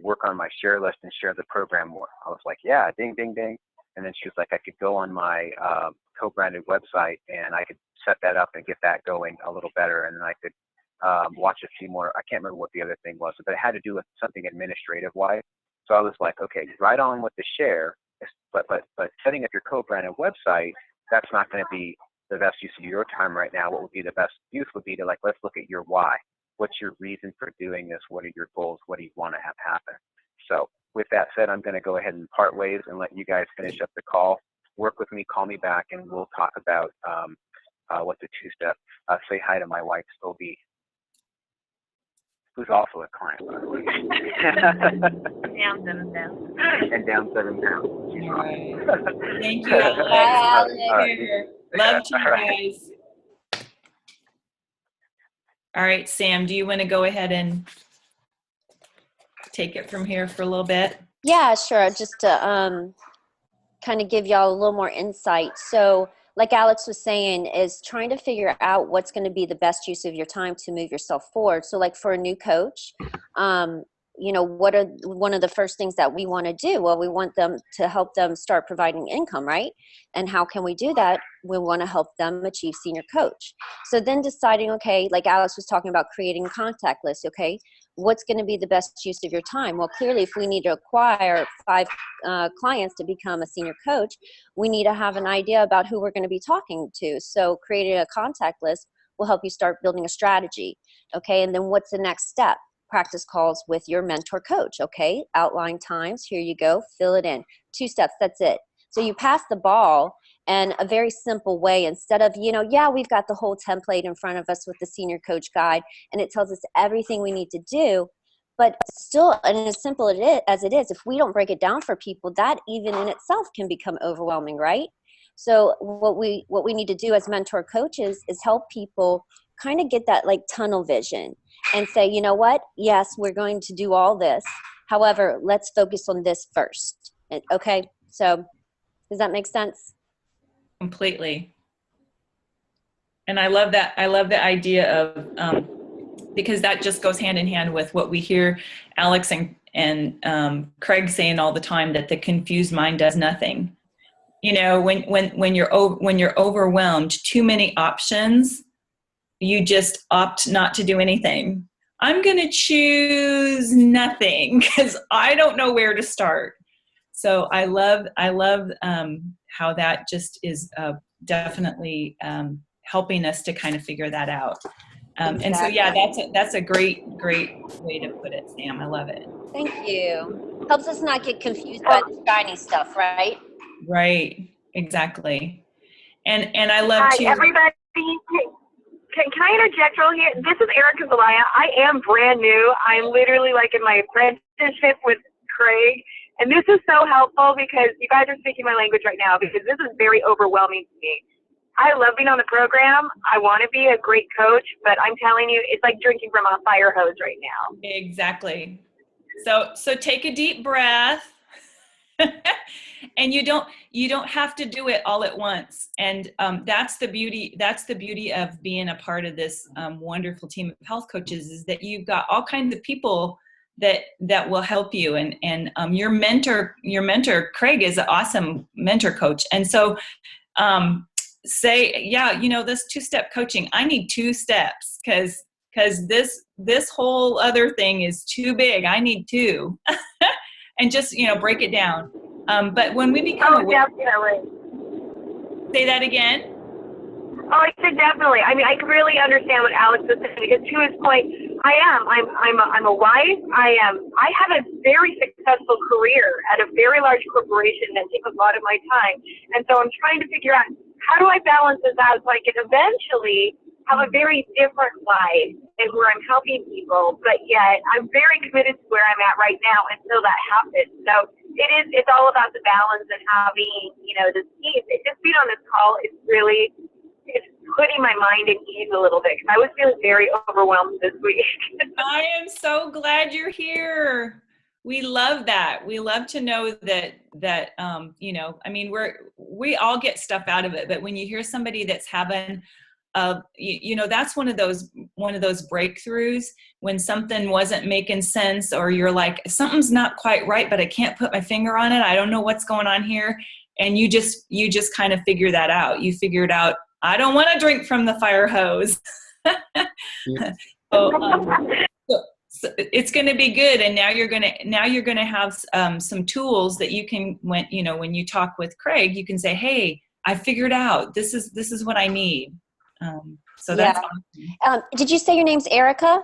work on my share list and share the program more. I was like, yeah, ding, ding, ding. And then she was like, I could go on my co-branded website and I could set that up and get that going a little better. And then I could watch a few more. I can't remember what the other thing was, but it had to do with something administrative wise. So I was like, okay, right on with the share, but setting up your co-branded website, that's not going to be the best use of your time right now. What would be the best use would be to let's look at your why. What's your reason for doing this? What are your goals? What do you want to have happen? So with that said, I'm going to go ahead and part ways and let you guys finish up the call. Work with me, call me back, and we'll talk about what the 2-step. Say hi to my wife, Sophie, who's also a client. Down 7 pounds. And down 7 pounds. All right. Thank you, Alex. Bye, All right. Love to you guys. All right, Sam, do you want to go ahead and take it from here for a little bit? Yeah, sure. Just to kind of give y'all a little more insight. So like Alex was saying, is trying to figure out what's going to be the best use of your time to move yourself forward. So like for a new coach, what are one of the first things that we want to do? Well, we want them to help them start providing income, right? And how can we do that? We want to help them achieve senior coach. So then deciding, okay, like Alex was talking about creating a contact list, okay, what's going to be the best use of your time? Well, clearly, if we need to acquire 5 clients to become a senior coach, we need to have an idea about who we're going to be talking to. So creating a contact list will help you start building a strategy, okay? And then what's the next step? Practice calls with your mentor coach, okay? Outline times, here you go, fill it in. 2 steps, that's it. So you pass the ball in a very simple way instead of, we've got the whole template in front of us with the senior coach guide and it tells us everything we need to do, but still, and as simple as it is, if we don't break it down for people, that even in itself can become overwhelming, right? So what we need to do as mentor coaches is help people kind of get that like tunnel vision and say, you know what? Yes, we're going to do all this. However, let's focus on this first. Okay. So does that make sense? Completely. And I love that. I love the idea of, because that just goes hand in hand with what we hear Alex and Craig saying all the time, that the confused mind does nothing. When you're overwhelmed, too many options, you just opt not to do anything. I'm going to choose nothing because I don't know where to start. So I love how that just is definitely helping us to kind of figure that out. And so, yeah, that's a great way to put it, Sam. I love it. Thank you. Helps us not get confused by the shiny stuff, right? Right. Exactly. And I love Hi, to. everybody. Can I interject real here? This is Erica Zelaya. I am brand new. I'm literally like in my apprenticeship with Craig. And this is so helpful because you guys are speaking my language right now because this is very overwhelming to me. I love being on the program. I want to be a great coach, but I'm telling you, it's like drinking from a fire hose right now. Exactly. So take a deep breath. And you don't have to do it all at once. And that's the beauty of being a part of this wonderful team of health coaches, is that you've got all kinds of people that will help you. And your mentor Craig is an awesome mentor coach. And so say, yeah, this 2-step coaching, I need 2 steps because this whole other thing is too big. I need 2. And just, break it down. But when we become aware, definitely. Say that again. Oh, I said definitely. I mean, I can really understand what Alex was saying because to his point, I'm a wife. I have a very successful career at a very large corporation that takes a lot of my time. And so I'm trying to figure out, how do I balance this out so I can eventually have a very different life and where I'm helping people, but yet I'm very committed to where I'm at right now until that happens. So it's all about the balance and having, this peace. Just being on this call is really, it's putting my mind at ease a little bit because I was feeling very overwhelmed this week. I am so glad you're here. We love that. We love to know that I mean, we all get stuff out of it, but when you hear somebody that's having that's one of those breakthroughs when something wasn't making sense, or you're like, something's not quite right, but I can't put my finger on it. I don't know what's going on here. And you just kind of figure that out. You figured out, I don't want to drink from the fire hose. So it's going to be good. And now you're going to have some tools that you can, when you talk with Craig, you can say, hey, I figured out, this is what I need. So that's awesome. Did you say your name's Erica?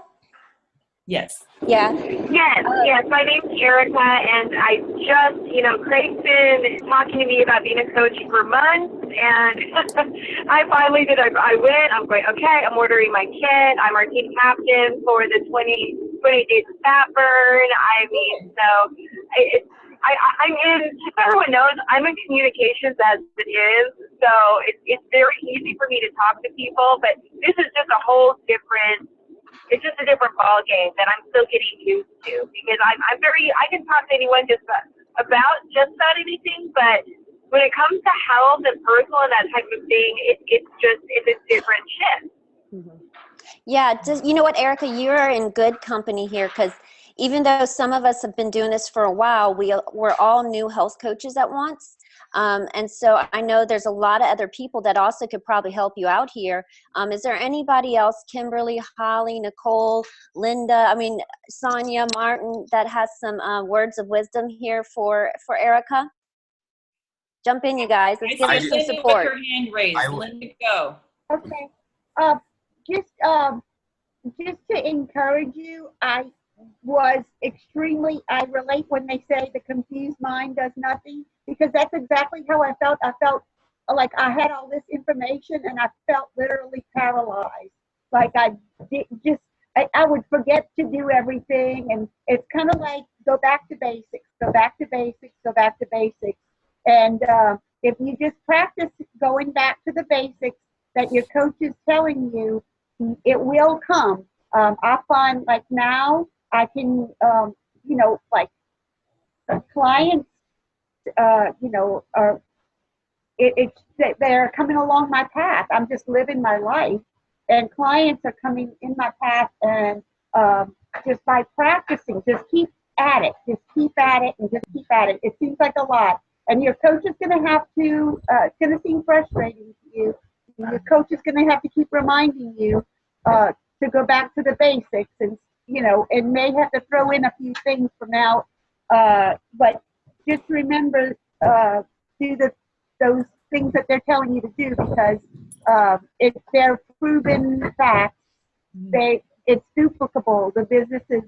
Yes. Yeah. Yes. My name's Erica, and I just, Craig's been talking to me about being a coach for months, and I finally did. I went. I'm going, okay, I'm ordering my kit. I'm our team captain for the 20 days of Fatburn. I mean, so I'm in, just so everyone knows, I'm in communications as it is, so it's very easy for me to talk to people, but this is just a whole different, it's just a different ball game that I'm still getting used to, because I can talk to anyone just about anything, but when it comes to health and personal and that type of thing, it's a different shift. Mm-hmm. Yeah, you know what, Erica, you're in good company here, because even though some of us have been doing this for a while, we're all new health coaches at once. And so I know there's a lot of other people that also could probably help you out here. Is there anybody else, Kimberly, Holly, Nicole, Linda, Sonia, Martin, that has some words of wisdom here for Erica? Jump in, you guys. Let's give her some Linda support. with her hand raised. Linda, go. Okay. Just to encourage you, I relate when they say the confused mind does nothing, because that's exactly how I felt. I felt like I had all this information and I felt literally paralyzed. Like I would forget to do everything, and it's kind of like go back to basics, go back to basics, go back to basics. And if you just practice going back to the basics that your coach is telling you, it will come. I find like now I can, like clients, they're coming along my path. I'm just living my life, and clients are coming in my path, and just by practicing, just keep at it, and just keep at it. It seems like a lot. And your coach is going to have to, it's going to seem frustrating to you. Your coach is going to have to keep reminding you to go back to the basics, and, and may have to throw in a few things from now. But just remember, do those things that they're telling you to do, because if they're proven facts, it's duplicable. The business is,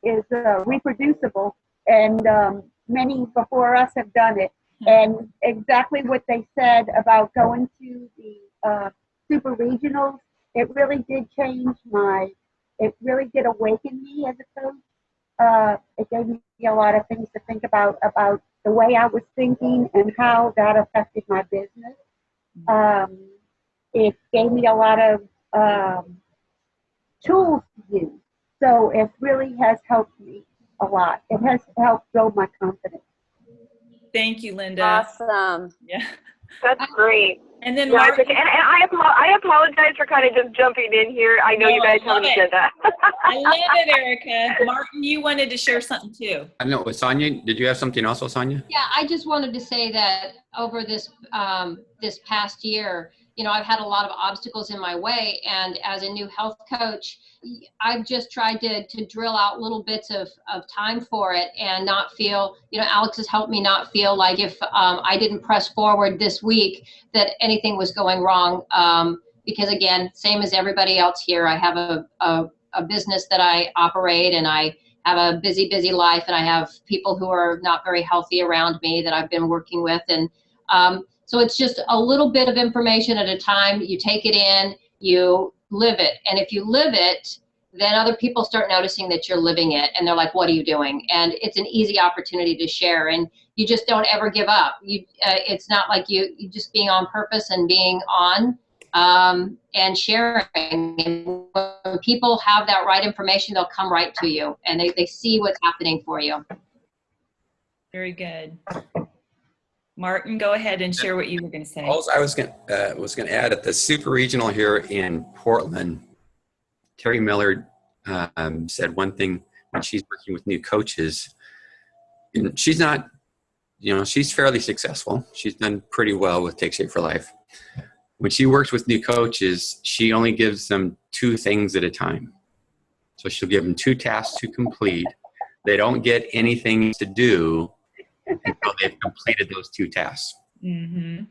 is reproducible, and many before us have done it. And exactly what they said about going to the super regionals, it really did change it really did awaken me as a coach. It gave me a lot of things to think about the way I was thinking and how that affected my business. It gave me a lot of tools to use. So it really has helped me a lot. It has helped build my confidence. Thank you, Linda. Awesome. Yeah. That's great. And then No, Martin. and I apologize for kind of just jumping in here. I know you guys haven't said that. I love it, Erica. Martin, you wanted to share something too. I know, Sonia, did you have something also, Sonia? Yeah, I just wanted to say that over this this past year, I've had a lot of obstacles in my way, and as a new health coach, I've just tried to drill out little bits of time for it and not feel, Alex has helped me not feel like if I didn't press forward this week that anything was going wrong. Because again, same as everybody else here, I have a business that I operate, and I have a busy life, and I have people who are not very healthy around me that I've been working with. And so it's just a little bit of information at a time. You take it in, you live it. And if you live it, then other people start noticing that you're living it, and they're like, what are you doing? And it's an easy opportunity to share, and you just don't ever give up. It's not like you just being on purpose and being on and sharing. And when people have that right information, they'll come right to you, and they see what's happening for you. Very good. Martin, go ahead and share what you were going to say. Also, I was going to add at the super regional here in Portland, Terry Miller said one thing when she's working with new coaches, and she's not, she's fairly successful. She's done pretty well with Take Shape for Life. When she works with new coaches, she only gives them 2 things at a time. So she'll give them 2 tasks to complete. They don't get anything to do until they've completed those 2 tasks. Mm-hmm.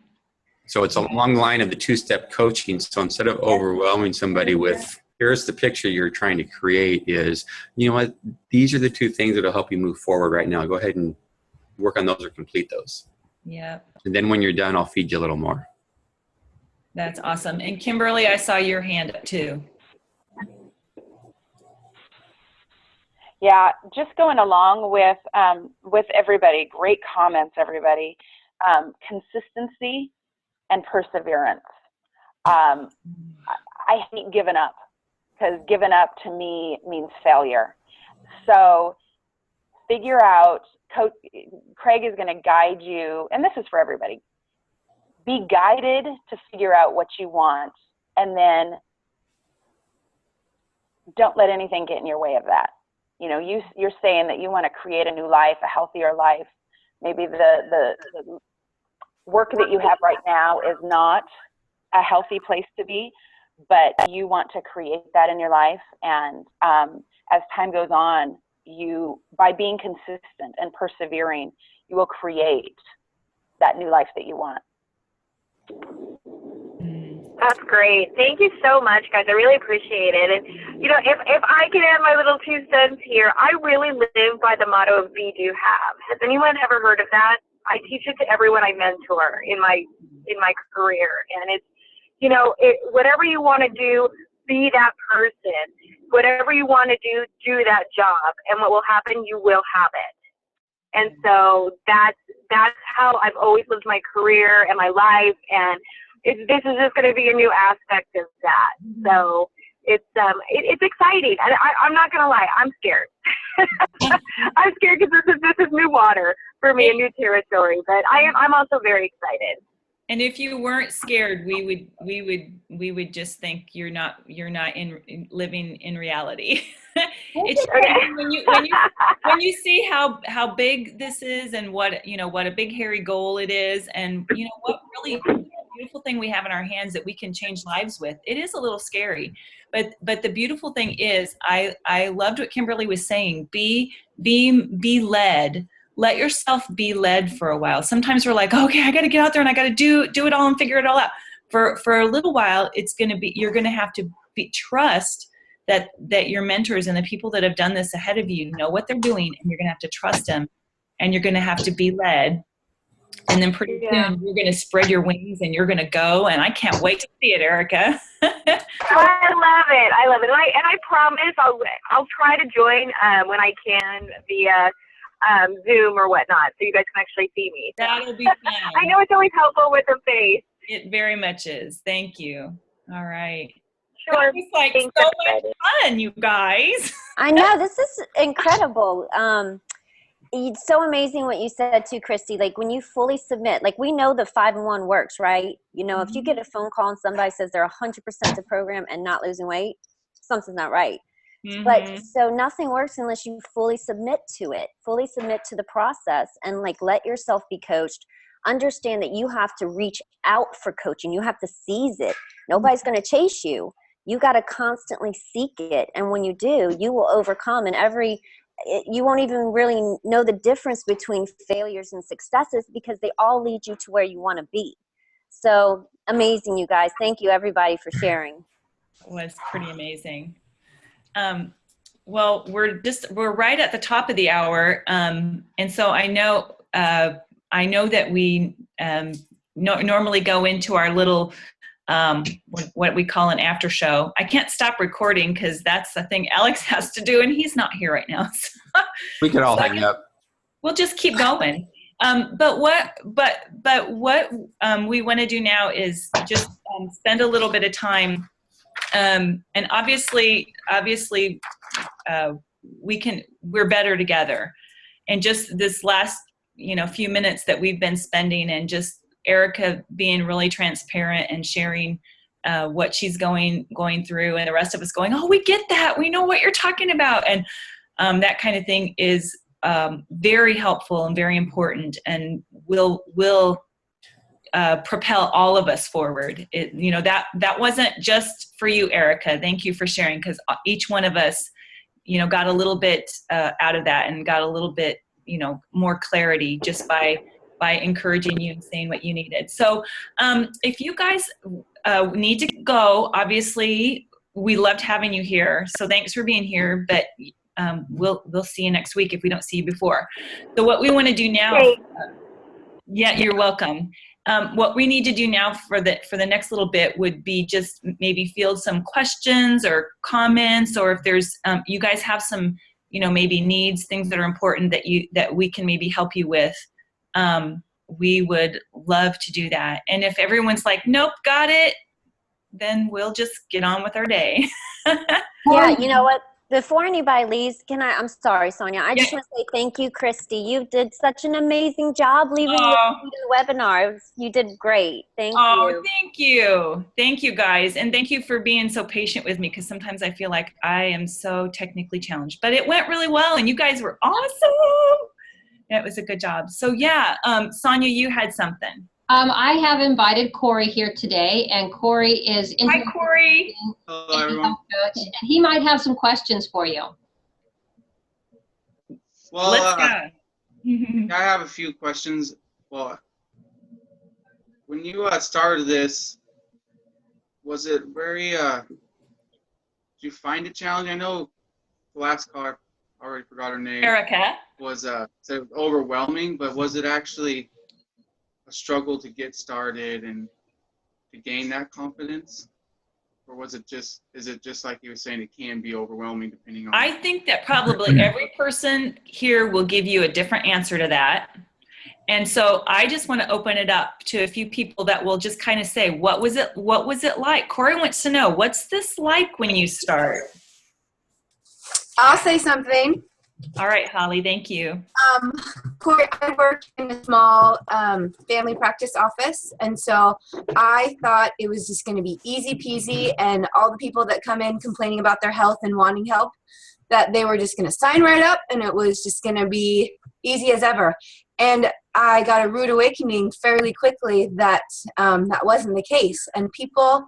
So it's along the line of the 2-step coaching. So instead of overwhelming somebody with, here's the picture you're trying to create, is, you know what, these are the 2 things that will help you move forward right now. Go ahead and work on those or complete those. Yeah. And then when you're done, I'll feed you a little more. That's awesome. And Kimberly, I saw your hand up too. Yeah, just going along with everybody. Great comments, everybody. Consistency and perseverance. I hate giving up, because giving up to me means failure. So figure out. Craig is going to guide you, and this is for everybody. Be guided to figure out what you want, and then don't let anything get in your way of that. you know, you're saying that you want to create a new life, a healthier life. Maybe the work that you have right now is not a healthy place to be, but you want to create that in your life. And as time goes on, by being consistent and persevering, you will create that new life that you want. That's great. Thank you so much, guys. I really appreciate it. And, you know, if I can add my little 2 cents here, I really live by the motto of be, do, have. Has anyone ever heard of that? I teach it to everyone I mentor in my career. And it's, you know, whatever you want to do, be that person. Whatever you want to do that job. And what will happen, you will have it. And so that's how I've always lived my career and my life. And this is just going to be a new aspect of that. So it's exciting. And I'm not going to lie, I'm scared. I'm scared because this is new water for me, a new territory. But I'm also very excited. And if you weren't scared, we would just think you're not living in reality. It's when you see how big this is and what a big hairy goal it is, and what really beautiful thing we have in our hands that we can change lives with. It is a little scary, but the beautiful thing is I loved what Kimberly was saying. Be led. Let yourself be led for a while. Sometimes we're like, okay, I got to get out there and I got to do it all and figure it all out. For a little while, you're going to have to trust that your mentors and the people that have done this ahead of you know what they're doing, and you're going to have to trust them, and you're going to have to be led. And then pretty soon you're going to spread your wings and you're going to go. And I can't wait to see it, Erica. I love it. And I promise I'll try to join when I can via Zoom or whatnot, so you guys can actually see me. That'll be fun. I know it's always helpful with a face. It very much is. Thank you. All right. Sure. It's like so much fun, you guys. I know, this is incredible. It's so amazing what you said too, Christy. Like when you fully submit, like we know the 5-in-1 works, right? If you get a phone call and somebody says they're 100% to program and not losing weight, something's not right. But so nothing works unless you fully submit to it, fully submit to the process, and like let yourself be coached. Understand that you have to reach out for coaching. You have to seize it. Nobody's going to chase you. You got to constantly seek it. And when you do, you will overcome. And you won't even really know the difference between failures and successes, because they all lead you to where you want to be. So amazing, you guys. Thank you, everybody, for sharing. It was pretty amazing. Well, we're right at the top of the hour. And so I know that we normally go into our little, what we call an after show. I can't stop recording because that's the thing Alex has to do, and he's not here right now. So, we can all hang up. We'll just keep going. But what we want to do now is just spend a little bit of time. And obviously, we're better together. And just this last, few minutes that we've been spending, and just Erica being really transparent and sharing what she's going through, and the rest of us going, oh, we get that. We know what you're talking about. And that kind of thing is very helpful and very important, and will propel all of us forward. That wasn't just for you, Erica. Thank you for sharing, because each one of us, got a little bit out of that, and got a little bit, more clarity just by encouraging you and saying what you needed. So if you guys need to go, obviously we loved having you here. So thanks for being here, but we'll see you next week if we don't see you before. So what we want to do now, you're welcome. What we need to do now for the next little bit would be just maybe field some questions or comments, or if there's you guys have some maybe needs, things that are important that we can maybe help you with. We would love to do that. And if everyone's like, nope, got it, then we'll just get on with our day. Yeah, you know what? Before anybody leaves, I'm sorry, Sonia. I just want to say thank you, Christy. You did such an amazing job leaving the webinar. You did great. Thank you. Thank you. Thank you, guys. And thank you for being so patient with me, because sometimes I feel like I am so technically challenged. But it went really well, and you guys were awesome. Yeah, it was a good job. So yeah, Sonia, you had something. I have invited Corey here today, and Corey is Hi, Corey. Hello, everyone. Coach, and he might have some questions for you. Well, let's go. I have a few questions. Well, when you started this, was it very? Did you find it challenging? I know the last caller, I already forgot her name. Erica. Was said overwhelming, but was it actually a struggle to get started and to gain that confidence? Or is it just like you were saying, it can be overwhelming depending on... I think that probably every person here will give you a different answer to that. And so I just want to open it up to a few people that will just kind of say, what was it like? Corey wants to know, what's this like when you start? I'll say something. All right, Holly, thank you. Corey, I work in a small family practice office, and so I thought it was just going to be easy peasy, and all the people that come in complaining about their health and wanting help, that they were just going to sign right up, and it was just going to be easy as ever. And I got a rude awakening fairly quickly that that wasn't the case. And people,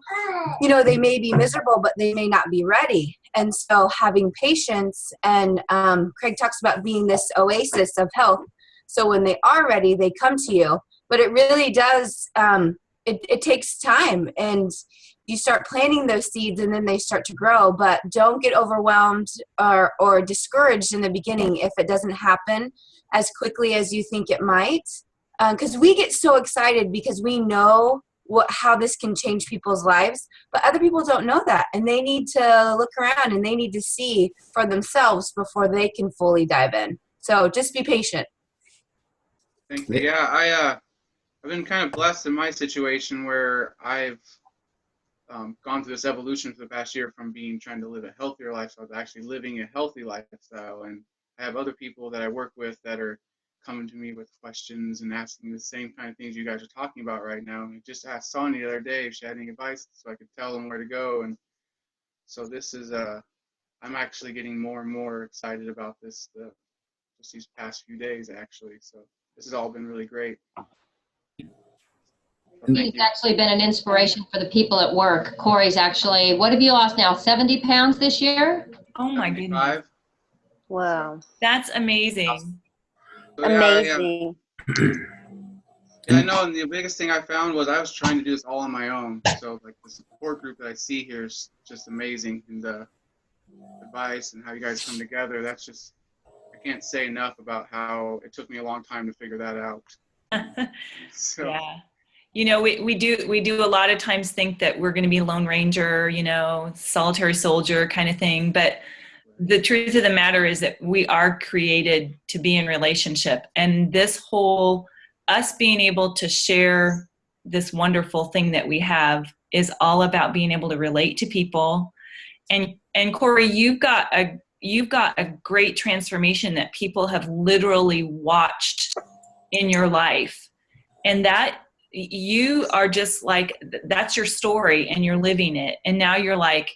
they may be miserable, but they may not be ready. And so having patience, and Craig talks about being this oasis of health. So when they are ready, they come to you. But it really does, it takes time. And you start planting those seeds, and then they start to grow. But don't get overwhelmed or discouraged in the beginning if it doesn't happen as quickly as you think it might, because we get so excited because we know how this can change people's lives, but other people don't know that, and they need to look around and they need to see for themselves before they can fully dive in. So just be patient. Thank you. Yeah, I've been kind of blessed in my situation where I've gone through this evolution for the past year from trying to live a healthier lifestyle to actually living a healthy lifestyle. And I have other people that I work with that are coming to me with questions and asking the same kind of things you guys are talking about right now. And I just asked Sonia the other day if she had any advice so I could tell them where to go. And so this is, I'm actually getting more and more excited about this just these past few days, actually. So this has all been really great. He's actually been an inspiration for the people at work. Corey's actually, what have you lost now, 70 pounds this year? Oh my goodness. Wow. That's amazing. So, amazing. Yeah, I know, and the biggest thing I found was I was trying to do this all on my own. So like the support group that I see here is just amazing, and the advice and how you guys come together, that's just, I can't say enough about how it took me a long time to figure that out. So. Yeah. We do a lot of times think that we're going to be Lone Ranger, solitary soldier kind of thing. But the truth of the matter is that we are created to be in relationship. And this whole, us being able to share this wonderful thing that we have is all about being able to relate to people. And Corey, you've got a great transformation that people have literally watched in your life. And that you are just like, that's your story and you're living it. And now you're like,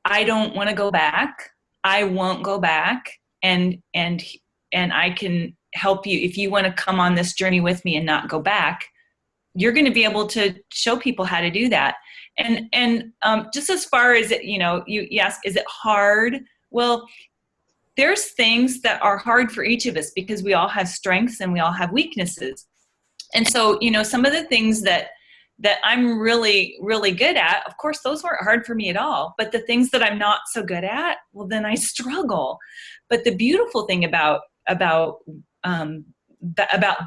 I don't want to go back. I won't go back. And I can help you. If you want to come on this journey with me and not go back, you're going to be able to show people how to do that. And just as far as it, you ask, is it hard? Well, there's things that are hard for each of us because we all have strengths and we all have weaknesses. And so, some of the things that I'm really, really good at, of course, those weren't hard for me at all. But the things that I'm not so good at, well, then I struggle. But the beautiful thing about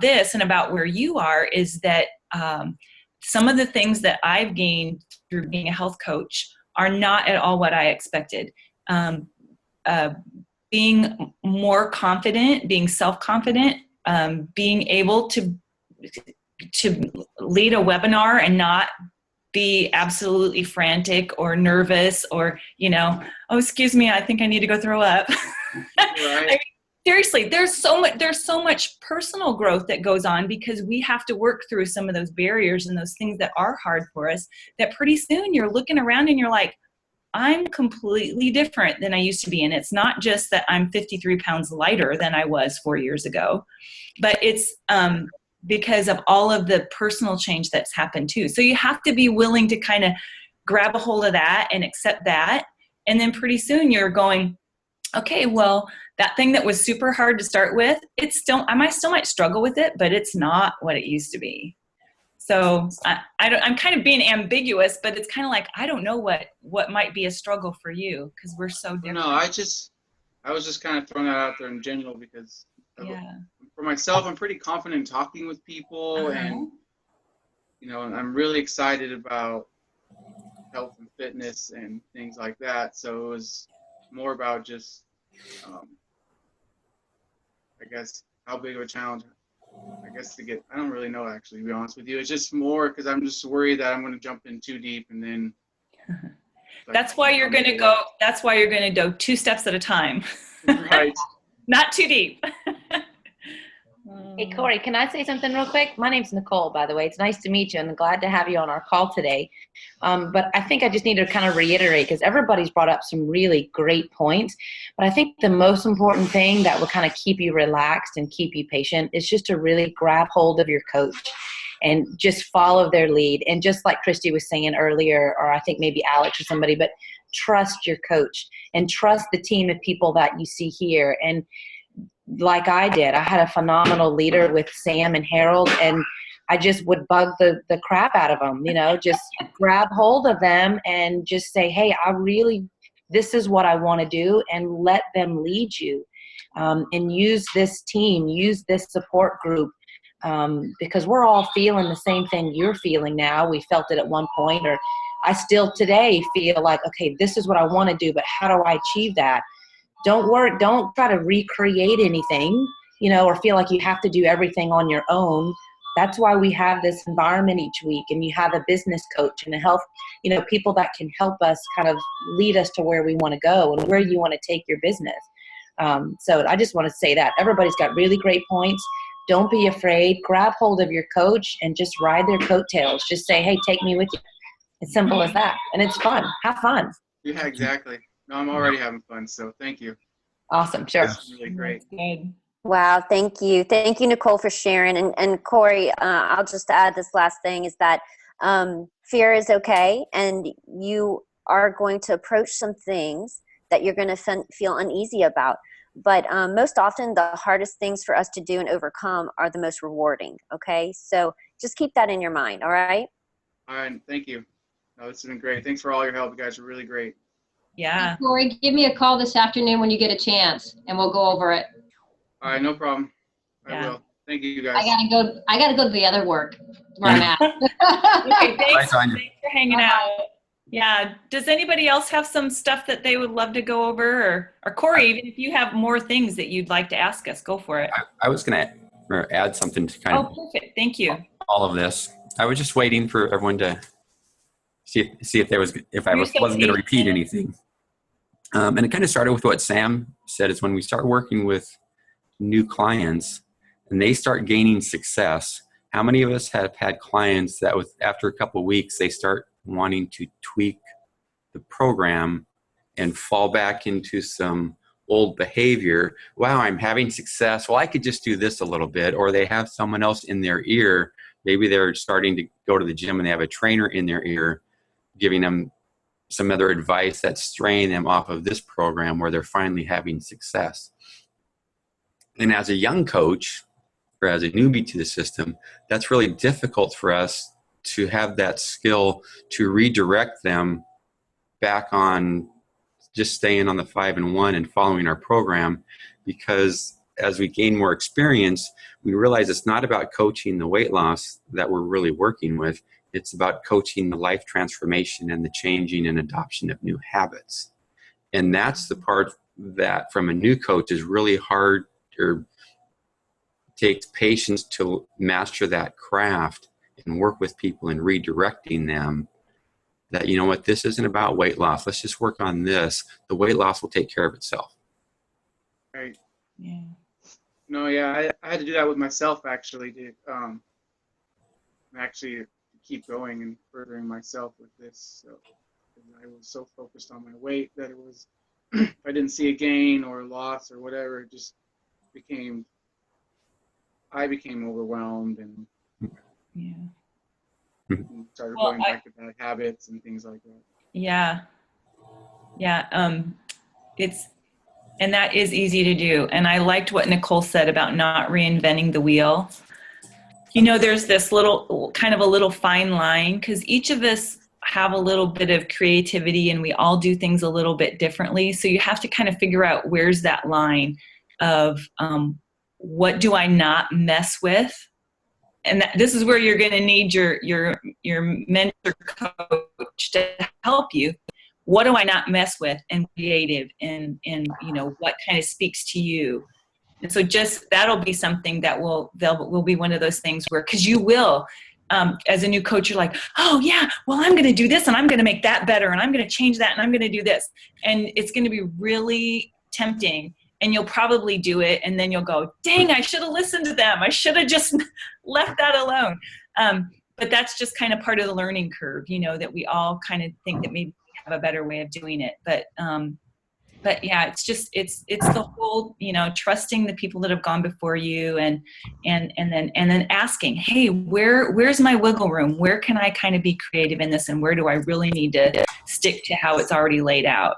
this and about where you are is that some of the things that I've gained through being a health coach are not at all what I expected. Being more confident, being self-confident, being able to lead a webinar and not be absolutely frantic or nervous or, oh, excuse me, I think I need to go throw up. I mean, seriously, there's so much personal growth that goes on because we have to work through some of those barriers and those things that are hard for us, that pretty soon you're looking around and you're like, I'm completely different than I used to be. And it's not just that I'm 53 pounds lighter than I was 4 years ago, but it's because of all of the personal change that's happened too. So you have to be willing to kind of grab a hold of that and accept that. And then pretty soon you're going, okay, well, that thing that was super hard to start with, I still might struggle with it, but it's not what it used to be. So I'm kind of being ambiguous, but it's kind of like, I don't know what might be a struggle for you because we're so different. No, I was just kind of throwing that out there in general because for myself, I'm pretty confident in talking with people, and I'm really excited about health and fitness and things like that. So it was more about just, I guess, how big of a challenge, I guess, I don't really know, actually, to be honest with you. It's just more because I'm just worried that I'm going to jump in too deep and then. That's why you're going to go 2 steps at a time. Right. Not too deep. Hey, Corey, can I say something real quick? My name's Nicole, by the way. It's nice to meet you, and I'm glad to have you on our call today. But I think I just need to kind of reiterate, because everybody's brought up some really great points. But I think the most important thing that will kind of keep you relaxed and keep you patient is just to really grab hold of your coach and just follow their lead. And just like Christy was saying earlier, or I think maybe Alex or somebody, but trust your coach and trust the team of people that you see here. And like I did, I had a phenomenal leader with Sam and Harold, and I just would bug the crap out of them, just grab hold of them and just say, hey, this is what I want to do, and let them lead you. And use this team, use this support group, because we're all feeling the same thing you're feeling now. We felt it at one point, or I still today feel like, okay, this is what I want to do, but how do I achieve that? Don't try to recreate anything, or feel like you have to do everything on your own. That's why we have this environment each week, and you have a business coach and a health, people that can help us kind of lead us to where we want to go and where you want to take your business. So I just want to say that everybody's got really great points. Don't be afraid. Grab hold of your coach and just ride their coattails. Just say, hey, take me with you. It's simple as that. And it's fun. Have fun. Yeah, exactly. No, I'm already having fun, so thank you. Awesome, sure. That's really great. Good. Wow, thank you. Thank you, Nicole, for sharing. And Corey, I'll just add this last thing is that fear is okay, and you are going to approach some things that you're going to feel uneasy about. But most often, the hardest things for us to do and overcome are the most rewarding, okay? So just keep that in your mind, all right? All right, thank you. No, this has been great. Thanks for all your help. You guys are really great. Yeah. Hey, Corey, give me a call this afternoon when you get a chance, and we'll go over it. All right, no problem. I will. Thank you, guys. I gotta go to the other work where I'm at. Okay, thanks Tanya. for hanging out. Yeah. Does anybody else have some stuff that they would love to go over? Or Corey, even if you have more things that you'd like to ask us, go for it. I was going to add something to kind of perfect. Thank you. all of this. I was just waiting for everyone to see if I wasn't going to repeat anything. And it kind of started with what Sam said, is when we start working with new clients and they start gaining success, how many of us have had clients that after a couple of weeks, they start wanting to tweak the program and fall back into some old behavior? Wow, I'm having success. Well, I could just do this a little bit. Or they have someone else in their ear. Maybe they're starting to go to the gym and they have a trainer in their ear giving them some other advice that's straying them off of this program where they're finally having success. And as a young coach, or as a newbie to the system, that's really difficult for us to have that skill to redirect them back on just staying on the 5 and 1 and following our program, because as we gain more experience, we realize it's not about coaching the weight loss that we're really working with. It's about coaching the life transformation and the changing and adoption of new habits. And that's the part that from a new coach is really hard, or takes patience to master that craft and work with people and redirecting them that, you know what, this isn't about weight loss. Let's just work on this. The weight loss will take care of itself. Right. Yeah. No, yeah, I had to do that with myself actually to actually keep going and furthering myself with this. So I was so focused on my weight that it was, if I didn't see a gain or a loss or whatever, it just I became overwhelmed and started going back to bad habits and things like that. Yeah. Yeah. And that is easy to do. And I liked what Nicole said about not reinventing the wheel. You know, there's this little fine line, because each of us have a little bit of creativity and we all do things a little bit differently. So you have to kind of figure out where's that line of what do I not mess with? And this is where you're going to need your mentor coach to help you. What do I not mess with, and creative, and you know, what kind of speaks to you? And so just that'll be something that will be one of those things where, because you will, as a new coach, you're like, oh yeah, well, I'm going to do this and I'm going to make that better and I'm going to change that and I'm going to do this. And it's going to be really tempting, and you'll probably do it. And then you'll go, dang, I should have listened to them. I should have just left that alone. But that's just kind of part of the learning curve, you know, that we all kind of think that maybe we have a better way of doing it. But yeah, it's just, it's the whole, you know, trusting the people that have gone before you, and then asking, hey, where's my wiggle room? Where can I kind of be creative in this? And where do I really need to stick to how it's already laid out?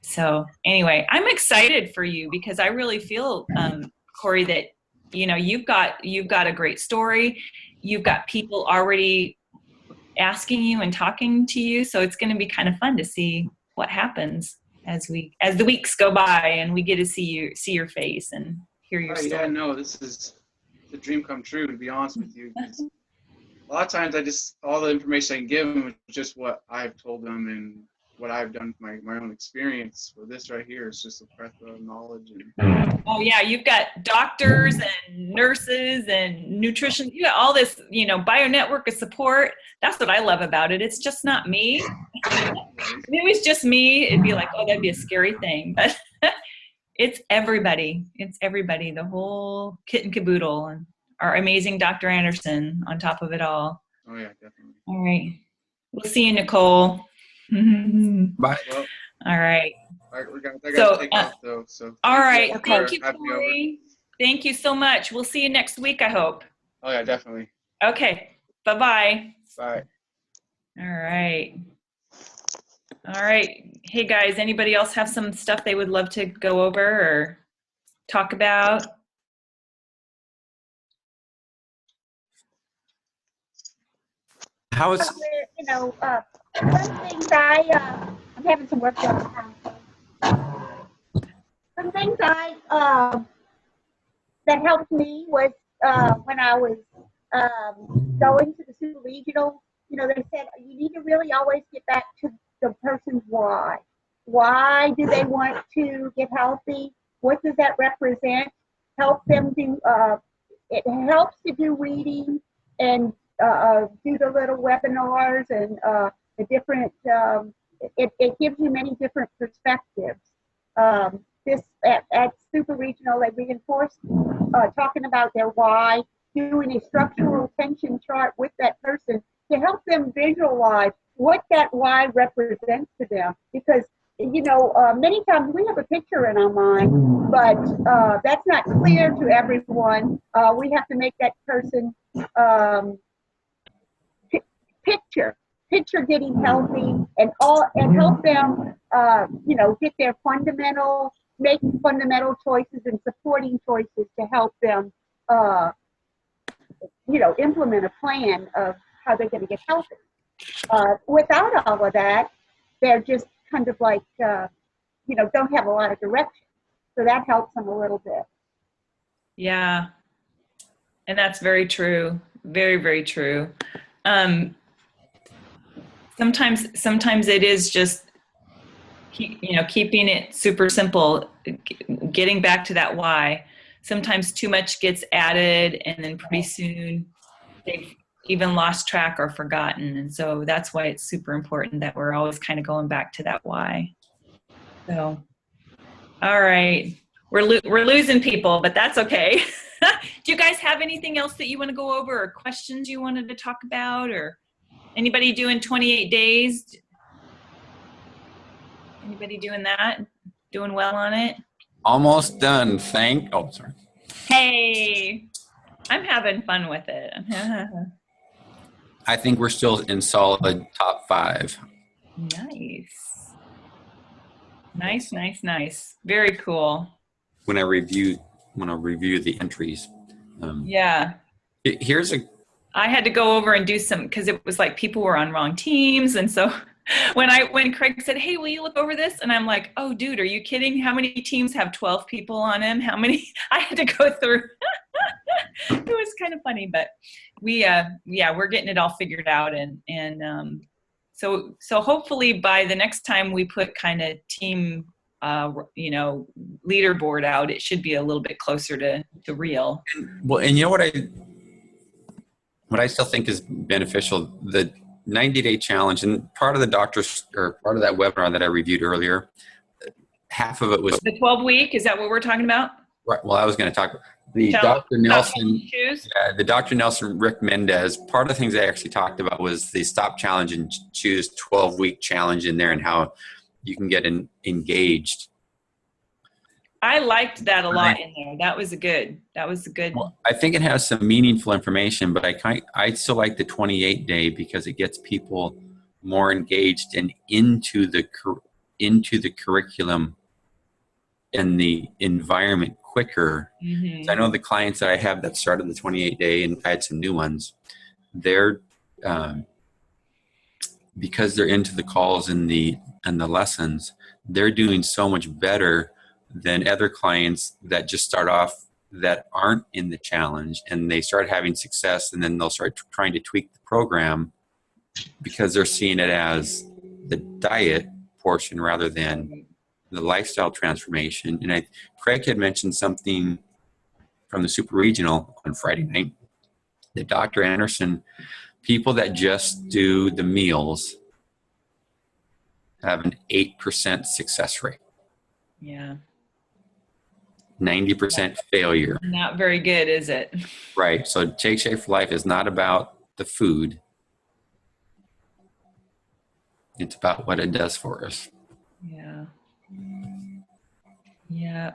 So anyway, I'm excited for you, because I really feel, Corey, that, you know, you've got a great story. You've got people already asking you and talking to you. So it's going to be kind of fun to see what happens as the weeks go by and we get to see your face and hear your story. Yeah, no, this is a dream come true, to be honest with you. A lot of times all the information I can give them is just what I've told them and what I've done with my own experience. For this right here is just a breadth of knowledge. Oh yeah, you've got doctors and nurses and nutrition. You got all this, you know, bio network of support. That's what I love about it. It's just not me. If it was just me, it'd be like, oh, that'd be a scary thing. But it's everybody. It's everybody. The whole kit and caboodle, and our amazing Dr. Anderson on top of it all. Oh yeah, definitely. All right. We'll see you, Nicole. Bye. Well, all right. I got to take off though. So all right. Thank Thank you, Corey. Thank you so much. We'll see you next week, I hope. Oh yeah, definitely. Okay. Bye-bye. Bye. All right. All right. Hey guys, anybody else have some stuff they would love to go over or talk about? How is you know, some things I'm having some work done. Some things that helped me was when I was going to the super regional. You know, they said you need to really always get back to the person's why. Why do they want to get healthy? What does that represent? Help them do. It helps to do reading and do the little webinars and the different. It gives you many different perspectives. This at super regional, they reinforced talking about their why, doing a structural tension chart with that person to help them visualize what that why represents to them. Because, you know, many times we have a picture in our mind, but that's not clear to everyone. We have to make that person picture getting healthy and help them, you know, get their make fundamental choices and supporting choices to help them, you know, implement a plan of how they're going to get healthy. Without all of that, they're just kind of like, you know, don't have a lot of direction. So that helps them a little bit. Yeah. And that's very true. Very, very true. Sometimes it is just, you know, keeping it super simple, getting back to that why. Sometimes too much gets added, and then pretty soon even lost track or forgotten. And so that's why it's super important that we're always kind of going back to that why. So, all right. We're losing people, but that's okay. Do you guys have anything else that you want to go over or questions you wanted to talk about, or anybody doing 28 days? Anybody doing that? Doing well on it? Almost done. Oh, sorry. Hey, I'm having fun with it. I think we're still in solid top 5. Nice. Very cool. When I review the entries. Yeah. I had to go over and do some, because it was like people were on wrong teams. And so when Craig said, hey, will you look over this? And I'm like, oh, dude, are you kidding? How many teams have 12 people on them? How many? I had to go through. It was kind of funny, but we're getting it all figured out. And so hopefully by the next time we put kind of team, leaderboard out, it should be a little bit closer to real. Well, and you know what I still think is beneficial, the 90-day challenge, and part of the part of that webinar that I reviewed earlier, half of it was the 12-week. Is that what we're talking about? Right. Well, I was going to talk about Dr. Nelson. The Dr. Nelson, Rick Mendez. Part of the things I actually talked about was the Stop Challenge and Choose 12-week challenge in there, and how you can get engaged. I liked that a lot in there. That was good. Well, I think it has some meaningful information, but I still like the 28-day because it gets people more engaged and into the curriculum and the environment quicker. Mm-hmm. So I know the clients that I have that started the 28-day, and I had some new ones, they're because they're into the calls and the lessons, they're doing so much better than other clients that just start off that aren't in the challenge, and they start having success, and then they'll start trying to tweak the program because they're seeing it as the diet portion rather than the lifestyle transformation. And Craig had mentioned something from the Super Regional on Friday night that Dr. Anderson, people that just do the meals have an 8% success rate. Yeah. 90% failure. Not very good, is it? Right. So Take Shape for Life is not about the food. It's about what it does for us. Yeah. Yeah.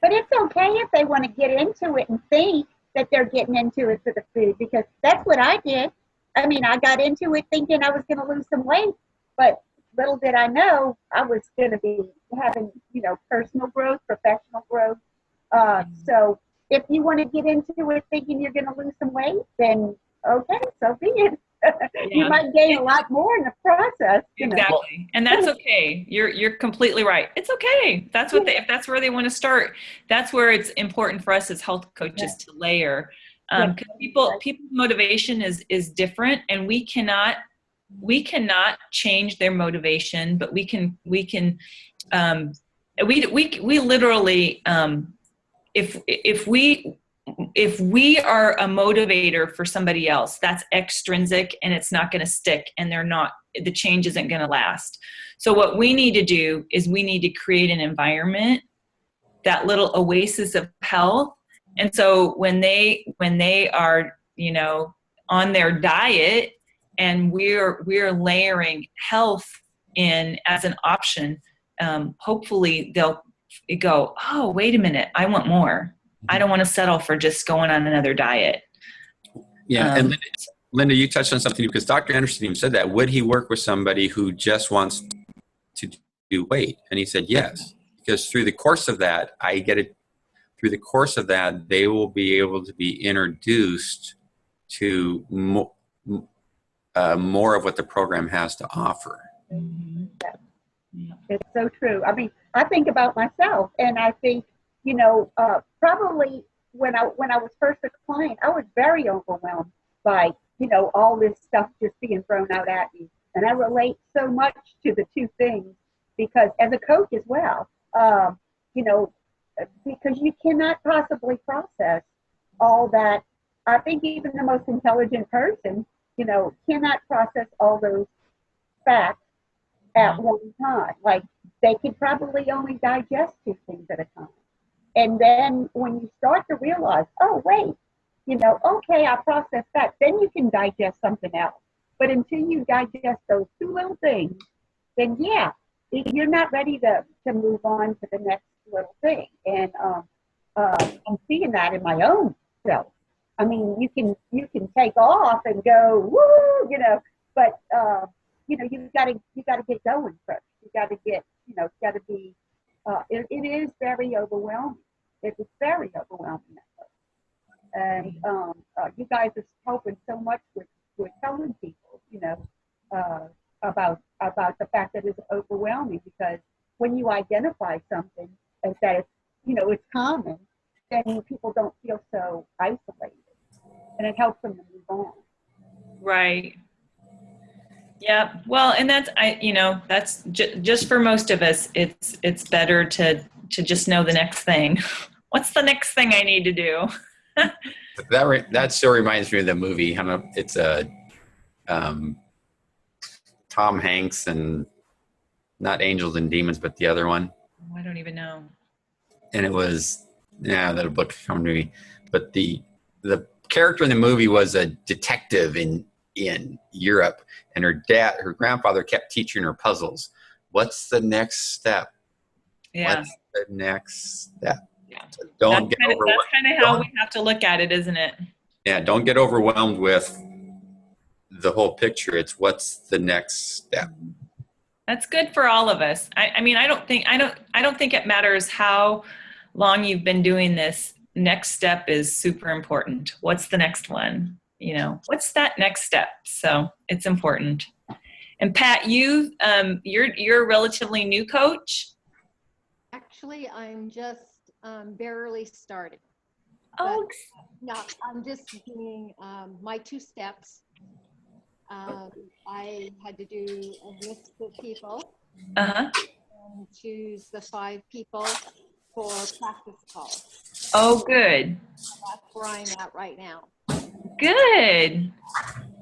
But it's okay if they want to get into it and think that they're getting into it for the food, because that's what I did. I mean, I got into it thinking I was going to lose some weight, but little did I know I was going to be having, personal growth, professional growth. So if you want to get into it thinking you're going to lose some weight, then okay, so be it. You might gain a lot more in the process. Exactly. And that's okay. You're completely right. It's okay. That's what if that's where they want to start, that's where it's important for us as health coaches to layer. Because people's motivation is different, and we cannot change their motivation, but we literally, if we are a motivator for somebody else, that's extrinsic, and it's not going to stick, and the change isn't going to last. So what we need to do is we need to create an environment, that little oasis of health. And so when they are, on their diet, and we're layering health in as an option, hopefully they'll go, oh, wait a minute, I want more. I don't want to settle for just going on another diet. Yeah, and Linda, you touched on something, because Dr. Anderson even said that. Would he work with somebody who just wants to do weight? And he said yes, because through the course of that, through the course of that, they will be able to be introduced to more of what the program has to offer. Mm-hmm. It's so true. I mean, I think about myself, and I think, probably when I was first a client, I was very overwhelmed by, all this stuff just being thrown out at me. And I relate so much to the two things, because as a coach as well, because you cannot possibly process all that I think even the most intelligent person, you know, cannot process all those facts at one time. Like they could probably only digest 2 things at a time. And then when you start to realize, oh, wait, you know, okay, I processed that, then you can digest something else. But until you digest those 2 little things, then yeah, you're not ready to move on to the next little thing. And I'm seeing that in my own self. I mean, you can take off and go, woo, you know, but you know, you gotta get going first. You gotta get, you know, it's gotta be. It is very overwhelming. It was very overwhelming at first. And you guys are helping so much with telling people, you know, about the fact that it's overwhelming, because when you identify something as that it's, you know, it's common, then people don't feel so isolated, and it helps them to move on. Right. Yeah. Well, and that's, you know, that's just for most of us, it's better to just know the next thing. What's the next thing I need to do? That still reminds me of the movie. I don't know, it's a Tom Hanks and not Angels and Demons, but the other one. I don't even know. And it was, yeah, that book coming to me. But the character in the movie was a detective in Europe, and her grandfather kept teaching her puzzles. What's the next step? Yeah. What's the next step? Yeah. So don't get That's overwhelmed. kind of how we have to look at it, isn't it? Yeah, don't get overwhelmed with the whole picture. It's what's the next step. That's good for all of us. I mean, I don't think it matters how long you've been doing this. Next step is super important. What's the next one? You know, what's that next step? So it's important. And Pat, you're a relatively new coach. Actually, I'm just barely starting. Oh, no, I'm just doing my 2 steps. I had to do a list of people and choose the 5 people for practice calls. Oh, good. That's where I'm at right now. Good.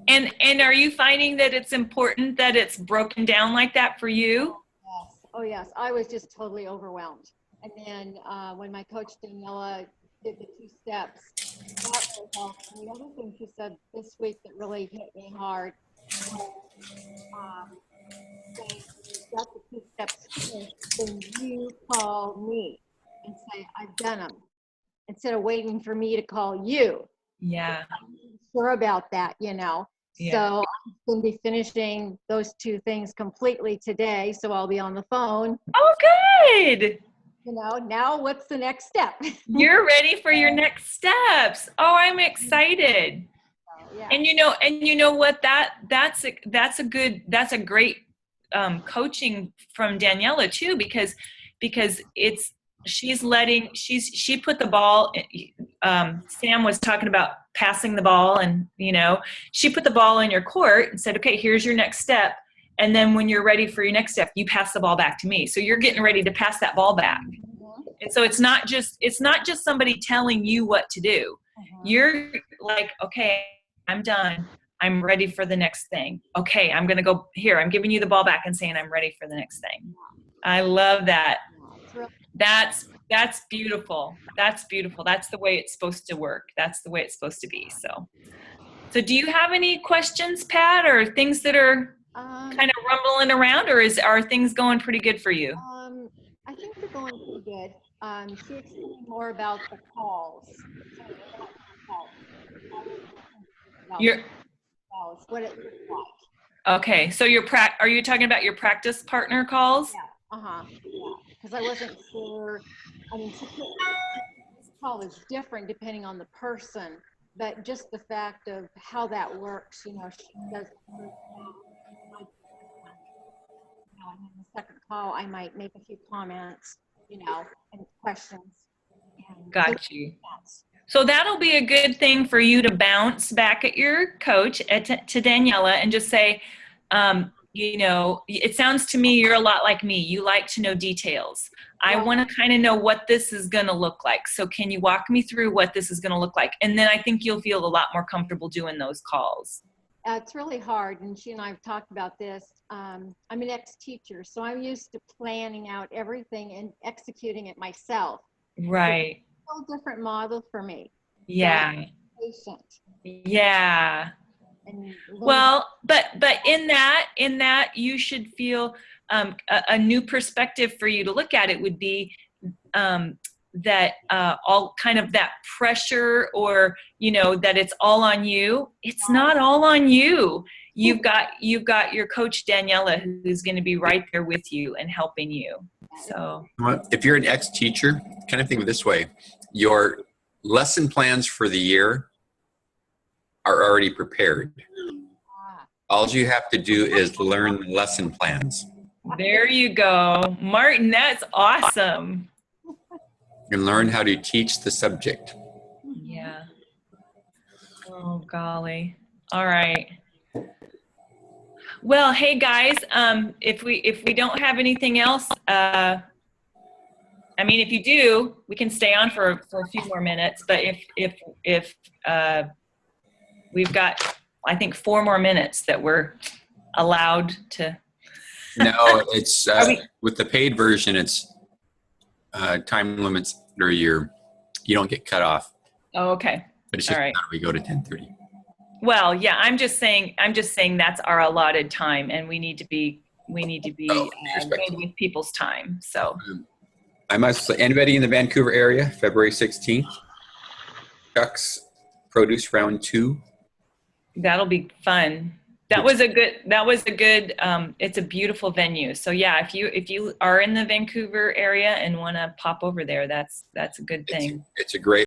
And are you finding that it's important that it's broken down like that for you? Yes. Oh, yes. I was just totally overwhelmed. And then when my coach Daniela did the 2 steps, that really helped. And the other thing she said this week that really hit me hard was saying, when you've got the 2 steps finished, then you call me and say, I've done them, instead of waiting for me to call you. Yeah. I'm sure about that, you know. Yeah. So I'm going to be finishing those 2 things completely today. So I'll be on the phone. Oh, good. You know, now what's the next step? You're ready for your next steps. Oh, I'm excited. Yeah. And you know what, that's a great coaching from Daniela too, because she put the ball, Sam was talking about passing the ball, and you know, she put the ball in your court and said, okay, here's your next step. And then when you're ready for your next step, you pass the ball back to me. So you're getting ready to pass that ball back. And so it's not just somebody telling you what to do. You're like, okay, I'm done. I'm ready for the next thing. Okay, I'm going to go here. I'm giving you the ball back and saying I'm ready for the next thing. I love that. That's beautiful. That's beautiful. That's the way it's supposed to work. That's the way it's supposed to be. So do you have any questions, Pat, or things that are kind of rumbling around, or are things going pretty good for you? I think they're going pretty good. She explained more about the calls. What it looks like. Okay, so are you talking about your practice partner calls? Yeah. Yeah. Because I wasn't sure. I mean, this call is different depending on the person, but just the fact of how that works, you know, she does. And in the second call, I might make a few comments, you know, and questions. Got you. So that'll be a good thing for you to bounce back at your coach, to Daniela, and just say, you know, it sounds to me you're a lot like me. You like to know details. I want to kind of know what this is going to look like. So can you walk me through what this is going to look like? And then I think you'll feel a lot more comfortable doing those calls. It's really hard, and she and I have talked about this. I'm an ex-teacher, so I'm used to planning out everything and executing it myself. Right. It's a whole different model for me. Yeah. So patient. Yeah. Well, but in that you should feel a new perspective for you to look at it would be that all kind of that pressure, or you know, that it's all on you. It's not all on you. You've got your coach Daniela, who's going to be right there with you and helping you. So if you're an ex-teacher, kind of think of it this way: your lesson plans for the year are already prepared. All you have to do is learn the lesson plans. There you go, Martin. That's awesome. And learn how to teach the subject. Yeah. Oh golly. All right. Well, hey guys, if we don't have anything else, I mean, if you do, we can stay on for a few more minutes. But if we've got, I think, 4 more minutes that we're allowed to. No, it's with the paid version, it's time limits or you don't get cut off. Oh, okay. But it's just all right. we go to 10:30. Well, yeah, I'm just saying that's our allotted time, and we need to be good with people's time. So I must say, anybody in the Vancouver area, February 16th, Chuck's Produce Round 2. That'll be fun. That was a good, it's a beautiful venue. So yeah, if you are in the Vancouver area and want to pop over there, that's a good thing. It's a great